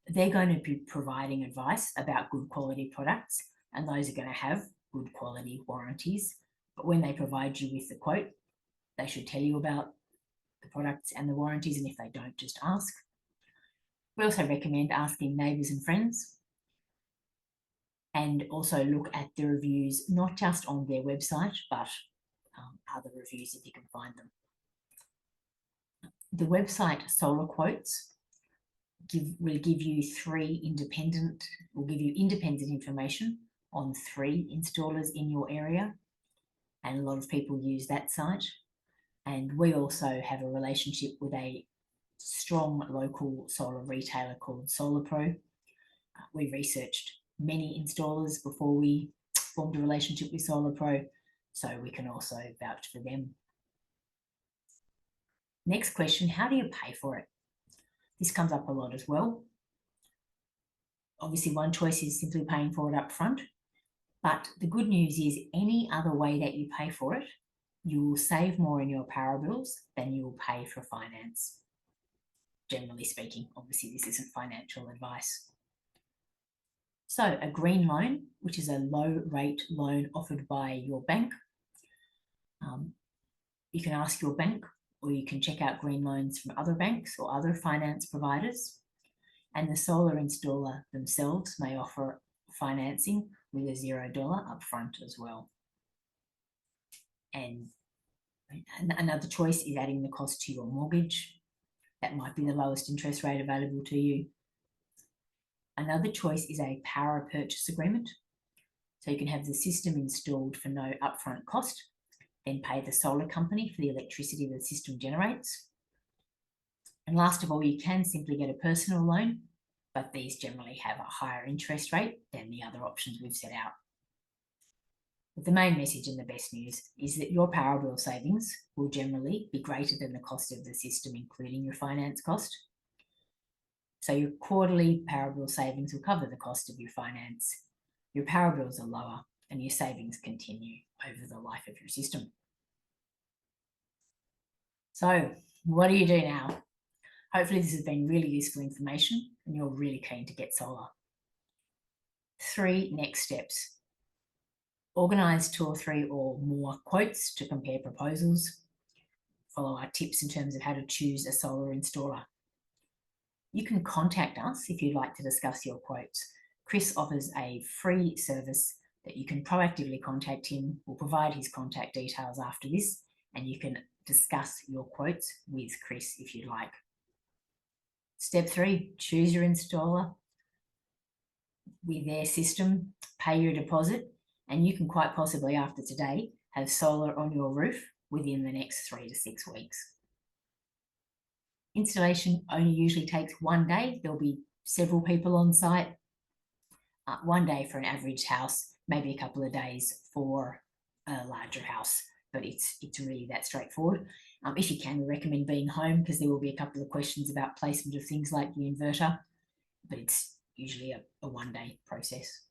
They're going to be providing advice about good quality products, and those are going to have good quality warranties. But when they provide you with the quote, they should tell you about the products and the warranties, and if they don't, just ask. We also recommend asking neighbours and friends, and also look at the reviews, not just on their website, but other reviews if you can find them. The website Solar Quotes will give you independent information on 3 installers in your area, and a lot of people use that site. And we also have a relationship with a strong local solar retailer called Solar Pro. We researched many installers before we formed a relationship with Solar Pro, so we can also vouch for them. Next question, how do you pay for it? This comes up a lot as well. Obviously, one choice is simply paying for it up front, but the good news is any other way that you pay for it, you will save more in your power bills than you will pay for finance. Generally speaking, obviously this isn't financial advice. So a green loan, which is a low rate loan offered by your bank. You can ask your bank, or you can check out green loans from other banks or other finance providers. And the solar installer themselves may offer financing with a $0 upfront as well. And another choice is adding the cost to your mortgage. That might be the lowest interest rate available to you. Another choice is a power purchase agreement. So you can have the system installed for no upfront cost, then pay the solar company for the electricity the system generates. And last of all, you can simply get a personal loan, but these generally have a higher interest rate than the other options we've set out. But the main message and the best news is that your power bill savings will generally be greater than the cost of the system, including your finance cost. So your quarterly power bill savings will cover the cost of your finance. Your power bills are lower and your savings continue over the life of your system. So what do you do now? Hopefully this has been really useful information and you're really keen to get solar. 3 next steps. Organise 2 or 3 or more quotes to compare proposals. Follow our tips in terms of how to choose a solar installer. You can contact us if you'd like to discuss your quotes. Chris offers a free service that you can proactively contact him. We'll provide his contact details after this, and you can discuss your quotes with Chris if you'd like. Step 3, choose your installer with their system, pay your deposit, and you can quite possibly after today have solar on your roof within the next 3 to 6 weeks. Installation only usually takes 1 day. There'll be several people on site. 1 day for an average house, maybe a couple of days for a larger house, but it's really that straightforward. If you can, we recommend being home because there will be a couple of questions about placement of things like the inverter, but it's usually a 1 day process.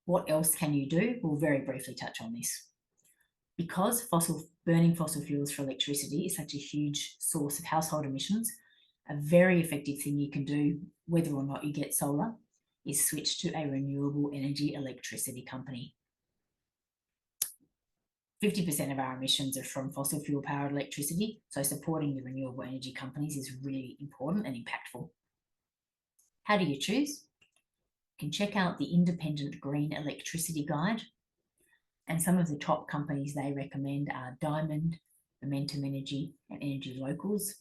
What else can you do? We'll very briefly touch on this. Because burning fossil fuels for electricity is such a huge source of household emissions, a very effective thing you can do, whether or not you get solar, is switch to a renewable energy electricity company. 50% of our emissions are from fossil fuel powered electricity, so supporting the renewable energy companies is really important and impactful. How do you choose? You can check out the Independent Green Electricity Guide, and some of the top companies they recommend are Diamond, Momentum Energy, and Energy Locals.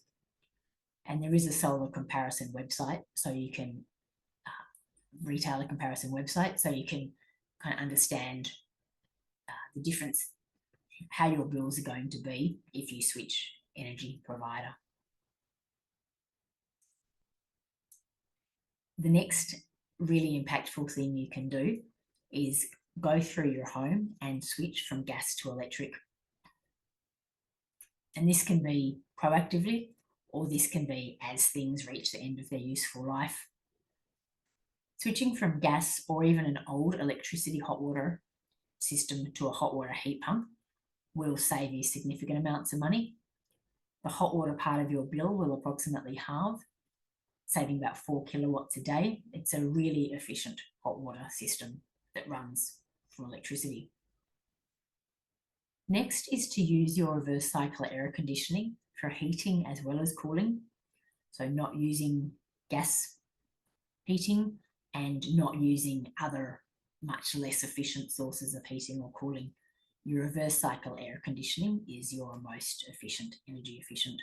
And there is a solar comparison website, so you can retailer comparison website, so you can kind of understand the difference, how your bills are going to be if you switch energy provider. The next really impactful thing you can do is go through your home and switch from gas to electric. And this can be proactively, or this can be as things reach the end of their useful life. Switching from gas or even an old electricity hot water system to a hot water heat pump will save you significant amounts of money. The hot water part of your bill will approximately halve, saving about 4 kilowatts a day. It's a really efficient hot water system that runs from electricity. Next is to use your reverse cycle air conditioning for heating as well as cooling. So not using gas heating and not using other much less efficient sources of heating or cooling. Your reverse cycle air conditioning is your most efficient, energy efficient.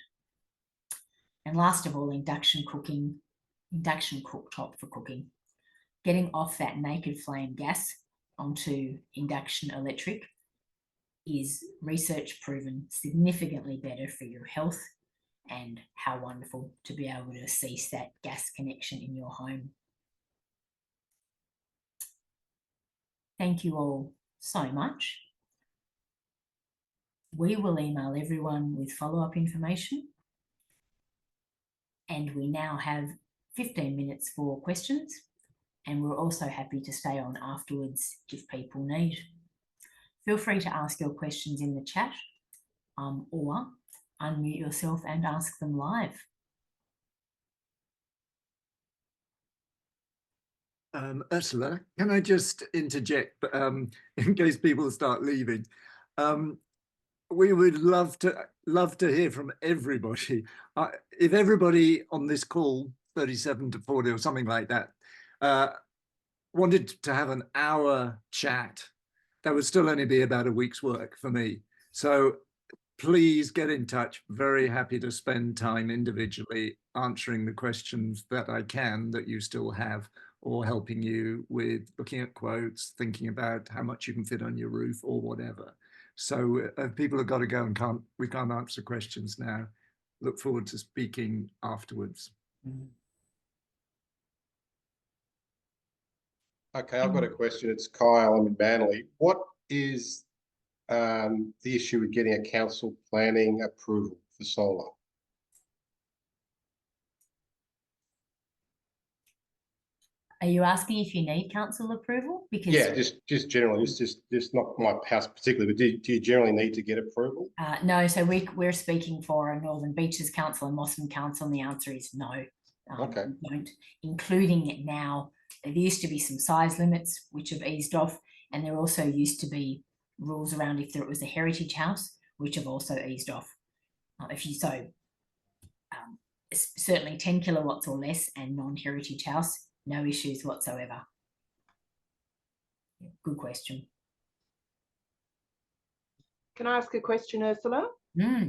And last of all, induction cooktop for cooking. Getting off that naked flame gas onto induction electric is research proven significantly better for your health, and how wonderful to be able to cease that gas connection in your home. Thank you all so much. We will email everyone with follow-up information, and we now have 15 minutes for questions, and we're also happy to stay on afterwards if people need. Feel free to ask your questions in the chat or unmute yourself and ask them live. Ursula, can I just interject in case people start leaving? We would love to hear from everybody. If everybody on this call, 37 to 40 or something like that, wanted to have an hour chat, that would still only be about a week's work for me. So please get in touch. Very happy to spend time individually answering the questions that I can that you still have, or helping you with looking at quotes, thinking about how much you can fit on your roof or whatever. So if people have got to go and we can't answer questions now, look forward to speaking afterwards. Okay, I've got a question. It's Kyle. I'm in Manly. What is the issue with getting a council planning approval for solar? Are you asking if you need council approval? Because Yeah, just generally, just not my house particularly, but do you generally need to get approval? no, so we're speaking for a Northern Beaches Council and Mosman Council, and the answer is no. Okay. We don't, including it now. There used to be some size limits which have eased off, and there also used to be rules around if it was a heritage house, which have also eased off. Certainly 10 kilowatts or less and non-heritage house, no issues whatsoever. Yeah, good question. Can I ask a question, Ursula?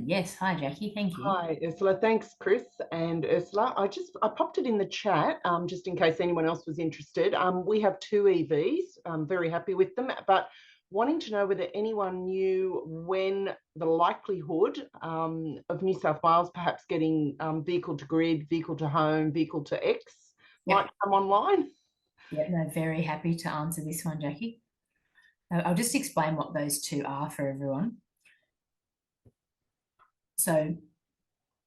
Yes. Hi, Jackie. Thank you. Hi, Ursula. Thanks, Chris and Ursula. I popped it in the chat just in case anyone else was interested. We have 2 EVs. I'm very happy with them, but wanting to know whether anyone knew when the likelihood of New South Wales perhaps getting vehicle to grid, vehicle to home, vehicle to X might come online. Yeah, no, very happy to answer this one, Jackie. I'll just explain what those two are for everyone. So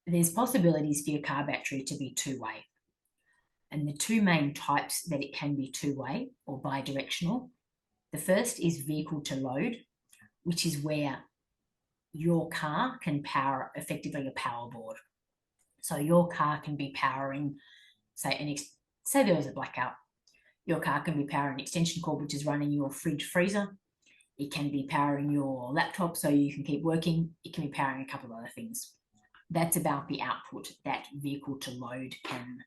there's possibilities for your car battery to be two-way. And the two main types that it can be two-way or bi-directional. The first is vehicle to load, which is where your car can power effectively a power board. So your car can be powering, say there was a blackout. Your car can be powering an extension cord, which is running your fridge freezer. It can be powering your laptop so you can keep working. It can be powering a couple of other things. That's about the output that vehicle to load can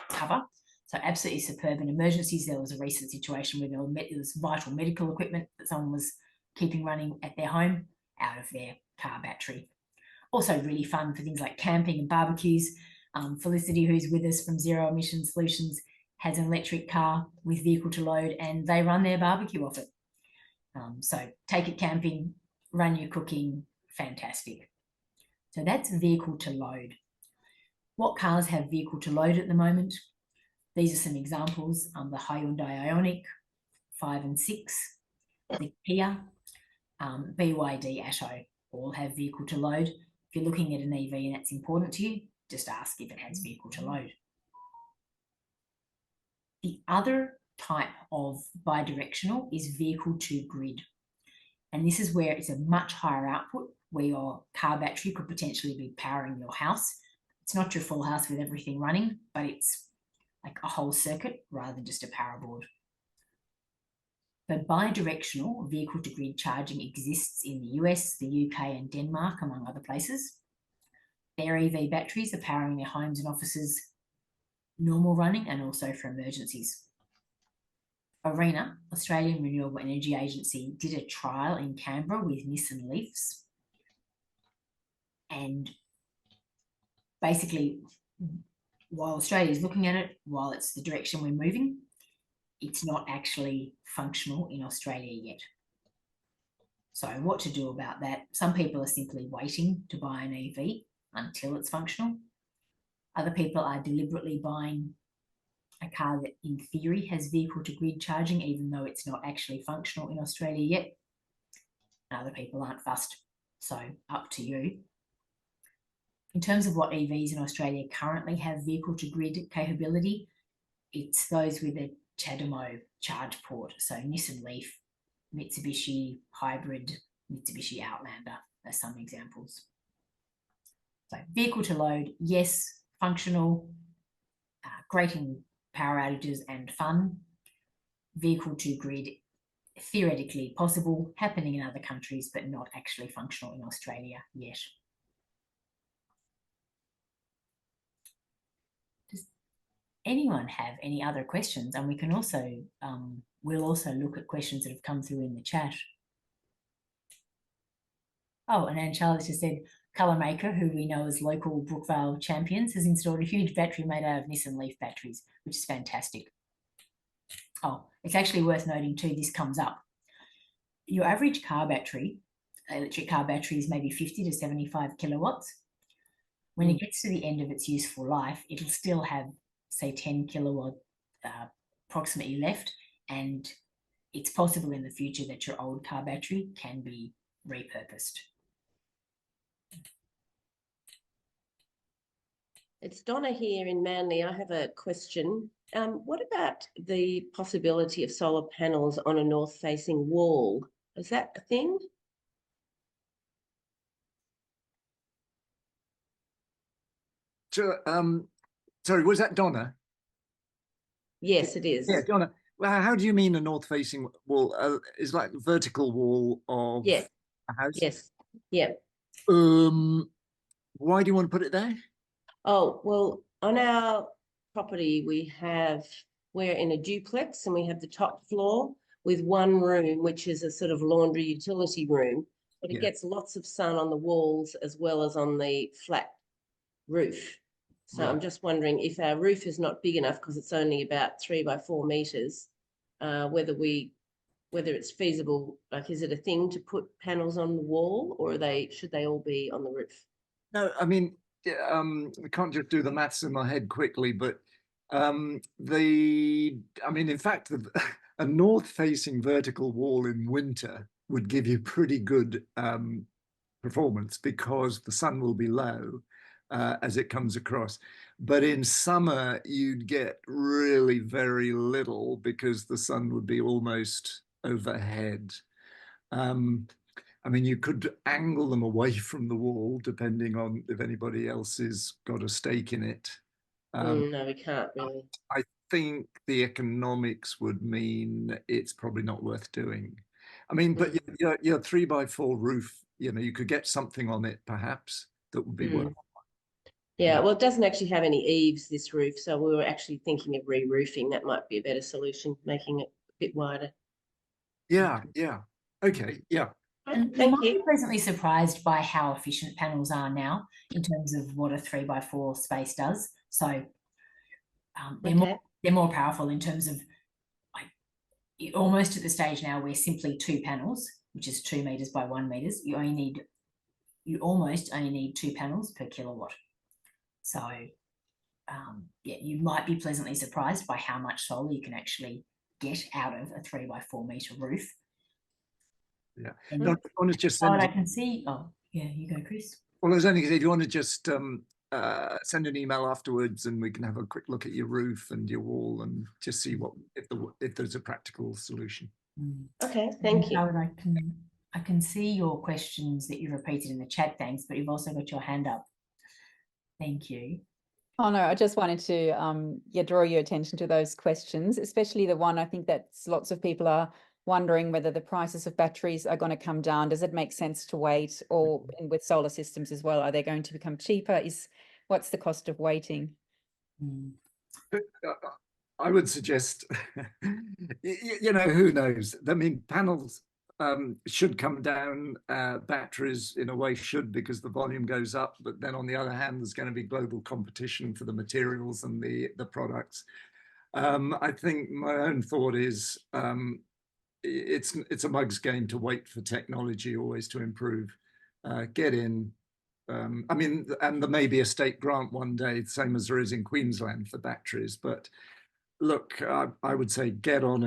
cover. So absolutely superb in emergencies. There was a recent situation where there was vital medical equipment that someone was keeping running at their home out of their car battery. Also really fun for things like camping and barbecues. Felicity, who's with us from Zero Emission Solutions, has an electric car with vehicle to load and they run their barbecue off it. So take it camping, run your cooking, fantastic. So that's vehicle to load. What cars have vehicle to load at the moment? These are some examples. The Hyundai Ioniq 5 and 6, the Kia, BYD Atto all have vehicle to load. If you're looking at an EV and that's important to you, just ask if it has vehicle to load. The other type of bidirectional is vehicle to grid. And this is where it's a much higher output, where your car battery could potentially be powering your house. It's not your full house with everything running, but it's like a whole circuit rather than just a power board. But bidirectional vehicle to grid charging exists in the US, the UK and Denmark, among other places. Their EV batteries are powering their homes and offices, normal running and also for emergencies. ARENA, Australian Renewable Energy Agency, did a trial in Canberra with Nissan Leafs. And basically, while Australia is looking at it, while it's the direction we're moving, it's not actually functional in Australia yet. So what to do about that? Some people are simply waiting to buy an EV until it's functional. Other people are deliberately buying a car that in theory has vehicle to grid charging, even though it's not actually functional in Australia yet. And other people aren't fussed. So up to you. In terms of what EVs in Australia currently have vehicle to grid capability, it's those with a CHAdeMO charge port. So Nissan Leaf, Mitsubishi Hybrid, Mitsubishi Outlander are some examples. So vehicle to load, yes, functional, great in power outages and fun. Vehicle to grid, theoretically possible, happening in other countries, but not actually functional in Australia yet. Does anyone have any other questions? And we can also, we'll also look at questions that have come through in the chat. Oh, and Anne Charles just said, Colour Maker, who we know as local Brookvale champions, has installed a huge battery made out of Nissan Leaf batteries, which is fantastic. Oh, it's actually worth noting too, this comes up. Your average car battery, electric car battery, is maybe 50 to 75 kilowatts. When it gets to the end of its useful life, it'll still have, say, 10 kilowatt approximately left, and it's possible in the future that your old car battery can be repurposed. It's Donna here in Manly. I have a question. What about the possibility of solar panels on a north-facing wall? Is that a thing? Sure. Sorry, was that Donna? Yes, it is. Yeah, Donna. Well, how do you mean a north-facing wall? Is like the vertical wall of Yeah. a house? Yes. Yeah. Why do you want to put it there? Oh, well, on our property, we're in a duplex and we have the top floor with one room, which is a sort of laundry utility room, but it Yeah. gets lots of sun on the walls as well as on the flat roof. So I'm Right. just wondering if our roof is not big enough because it's only about 3 by 4 meters, whether it's feasible, like, is it a thing to put panels on the wall, or should they all be on the roof? No, I mean, I can't just do the maths in my head quickly, but I mean, in fact, a north-facing vertical wall in winter would give you pretty good performance because the sun will be low as it comes across. But in summer, you'd get really very little because the sun would be almost overhead. I mean, you could angle them away from the wall depending on if anybody else has got a stake in it. No, we can't really. I think the economics would mean it's probably not worth doing. I mean, but your 3 by 4 roof, you could get something on it perhaps that would be worth. Yeah, well, it doesn't actually have any eaves, this roof, so we were actually thinking of re-roofing. That might be a better solution, making it a bit wider. Yeah, yeah. Okay, yeah. And you might be pleasantly surprised by how efficient panels are now in terms of what a 3 by 4 space does. So they're more powerful in terms of, like, almost at the stage now where simply 2 panels, which is 2 meters by 1 meters, you almost only need 2 panels per kilowatt. So yeah, you might be pleasantly surprised by how much solar you can actually get out of a 3 by 4 meter roof. Yeah. And Donna's just I can see. Oh, yeah, you go, Chris. Well, I was only going to say, if you want to just send an email afterwards, and we can have a quick look at your roof and your wall, and just see if there's a practical solution. Okay, thank you. I can see your questions that you repeated in the chat, thanks, but you've also got your hand up. Thank you. Oh no, I just wanted to draw your attention to those questions, especially the one I think that lots of people are wondering whether the prices of batteries are going to come down. Does it make sense to wait? Or and with solar systems as well, are they going to become cheaper? What's the cost of waiting? I would suggest, who knows? I mean, panels should come down, batteries in a way should, because the volume goes up, but then on the other hand, there's going to be global competition for the materials and the products. I think my own thought is it's a mug's game to wait for technology always to improve. Get in. I mean, and there may be a state grant one day, same as there is in Queensland for batteries, but look, I would say get on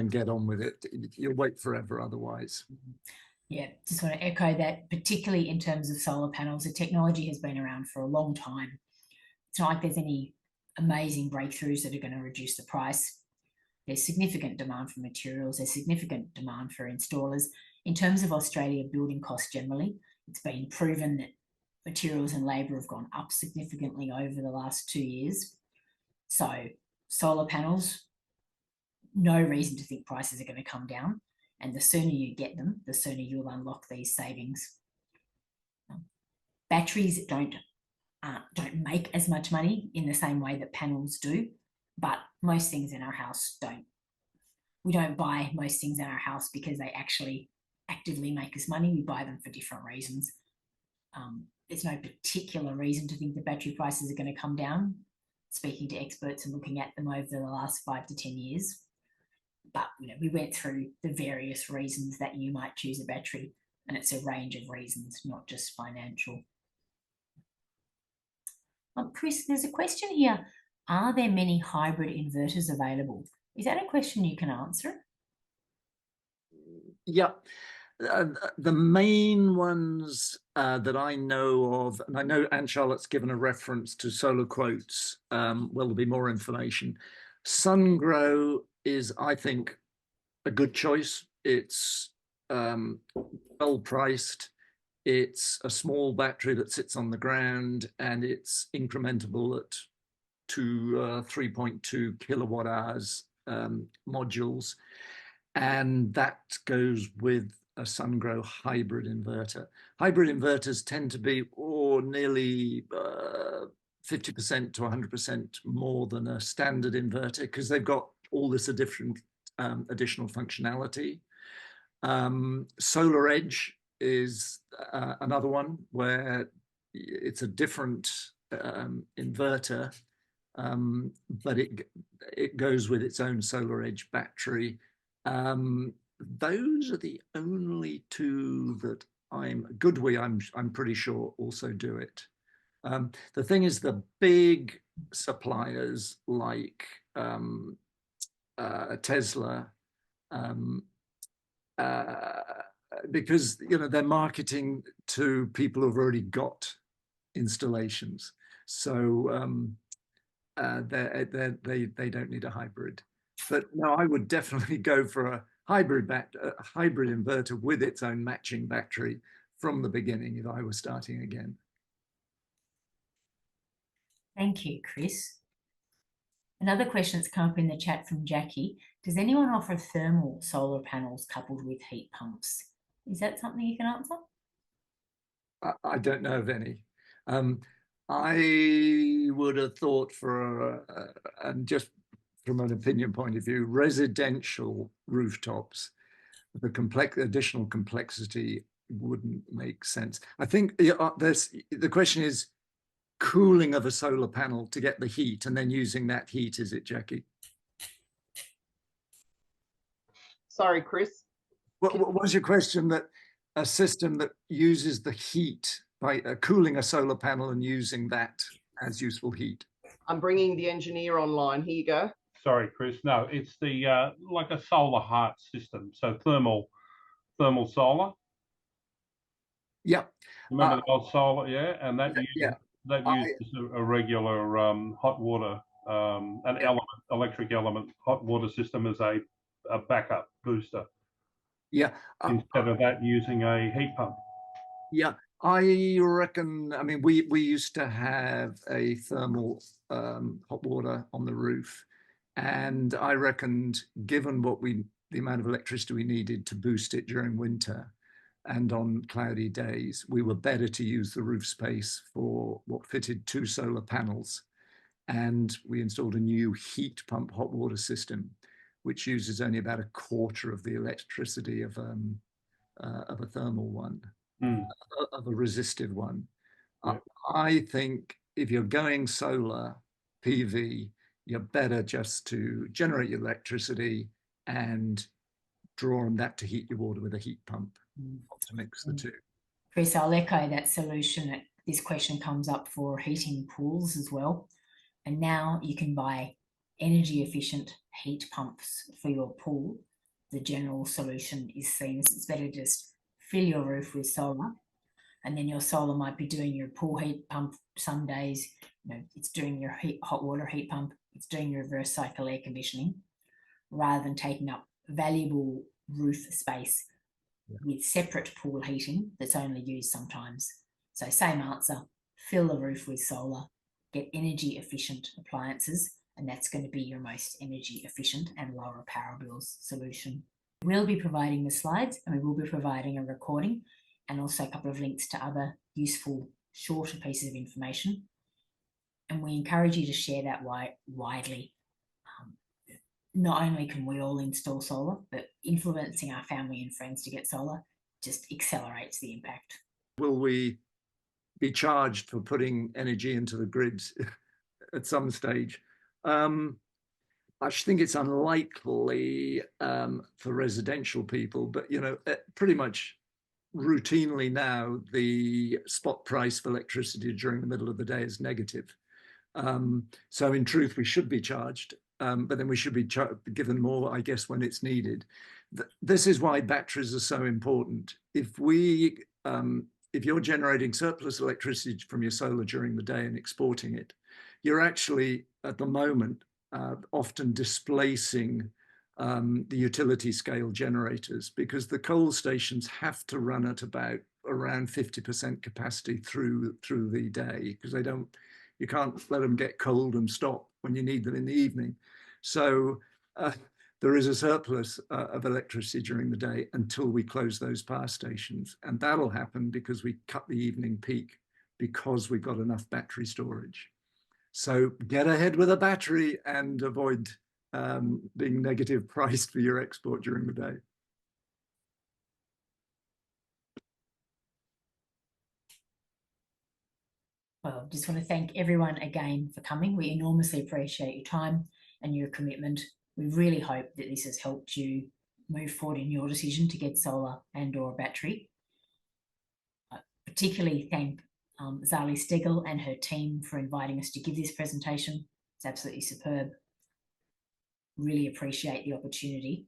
with it. You'll wait forever otherwise. Yeah, just want to echo that, particularly in terms of solar panels. The technology has been around for a long time. It's not like there's any amazing breakthroughs that are going to reduce the price. There's significant demand for materials. There's significant demand for installers. In terms of Australia building costs generally, it's been proven that materials and labour have gone up significantly over the last 2 years. So solar panels, no reason to think prices are going to come down. And the sooner you get them, the sooner you'll unlock these savings. Batteries don't make as much money in the same way that panels do, but most things in our house don't. We don't buy most things in our house because they actually actively make us money. We buy them for different reasons. There's no particular reason to think the battery prices are going to come down, speaking to experts and looking at them over the last 5 to 10 years. But we went through the various reasons that you might choose a battery, and it's a range of reasons, not just financial. Chris, there's a question here. Are there many hybrid inverters available? Is that a question you can answer? Yeah. The main ones that I know of, and I know Anne Charlotte's given a reference to Solar Quotes, well, there'll be more information. SunGrow is, I think, a good choice. It's well priced. It's a small battery that sits on the ground, and it's incrementable at 3.2 kilowatt hours modules. And that goes with a SunGrow hybrid inverter. Hybrid inverters tend to be nearly 50% to 100% more than a standard inverter, because they've got all this additional functionality. Solar Edge is another one where it's a different inverter, but it goes with its own Solar Edge battery. Those are the only two that I'm pretty sure also do it. The thing is, the big suppliers like Tesla, because they're marketing to people who've already got installations, so they don't need a hybrid. But no, I would definitely go for a hybrid inverter with its own matching battery from the beginning if I was starting again. Thank you, Chris. Another question that's come up in the chat from Jackie. Does anyone offer thermal solar panels coupled with heat pumps? Is that something you can answer? I don't know of any. I would have thought and just from an opinion point of view, residential rooftops, the additional complexity wouldn't make sense. I think the question is cooling of a solar panel to get the heat and then using that heat, is it, Jackie? Sorry, Chris. What was your question? That a system that uses the heat by cooling a solar panel and using that as useful heat? I'm bringing the engineer online. Here you go. Sorry, Chris. No, it's the like a solar heart system. So thermal solar. Yeah. Remember the old solar? Yeah, and that yeah. uses a regular hot water, electric element hot water system as a backup booster. Yeah. Instead of that, using a heat pump. Yeah, I reckon. I mean, we used to have a thermal hot water on the roof, and I reckoned, given the amount of electricity we needed to boost it during winter and on cloudy days, we were better to use the roof space for what fitted 2 solar panels. And we installed a new heat pump hot water system, which uses only about a quarter of the electricity of a thermal one, of a resistive one. Yeah. I think if you're going solar PV, you're better just to generate your electricity and draw on that to heat your water with a heat pump, to mix the two. Chris, I'll echo that solution. This question comes up for heating pools as well. And now you can buy energy efficient heat pumps for your pool. The general solution is seen as it's better to just fill your roof with solar, and then your solar might be doing your pool heat pump. Some days, it's doing your hot water heat pump, it's doing your reverse cycle air conditioning, rather than taking up valuable roof space with separate pool heating that's only used sometimes. So same answer, fill the roof with solar, get energy efficient appliances, and that's going to be your most energy efficient and lower power bills solution. We'll be providing the slides, and we will be providing a recording and also a couple of links to other useful shorter pieces of information. And we encourage you to share that widely. Not only can we all install solar, but influencing our family and friends to get solar just accelerates the impact. Will we be charged for putting energy into the grids at some stage? I think it's unlikely for residential people, but pretty much routinely now the spot price for electricity during the middle of the day is negative. So in truth, we should be charged, but then we should be given more, I guess, when it's needed. This is why batteries are so important. If you're generating surplus electricity from your solar during the day and exporting it, you're actually, at the moment, often displacing the utility scale generators, because the coal stations have to run at about around 50% capacity through the day, because you can't let them get cold and stop when you need them in the evening. So there is a surplus of electricity during the day until we close those power stations. And that'll happen because we cut the evening peak, because we've got enough battery storage. So get ahead with a battery and avoid being negative priced for your export during the day. Well, just want to thank everyone again for coming. We enormously appreciate your time and your commitment. We really hope that this has helped you move forward in your decision to get solar and/or battery. Particularly thank Zali Steggall and her team for inviting us to give this presentation. It's absolutely superb. Really appreciate the opportunity.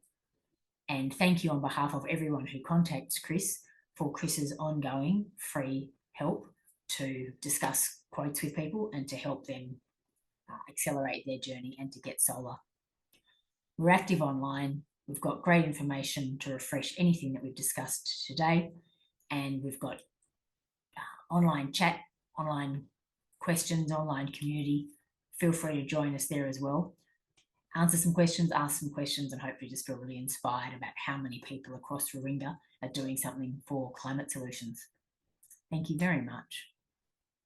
And thank you on behalf of everyone who contacts Chris for Chris's ongoing free help to discuss quotes with people and to help them accelerate their journey and to get solar. We're active online. We've got great information to refresh anything that we've discussed today. And we've got online chat, online questions, online community. Feel free to join us there as well. Answer some questions, ask some questions, and hopefully just feel really inspired about how many people across Warringah are doing something for climate solutions. Thank you very much.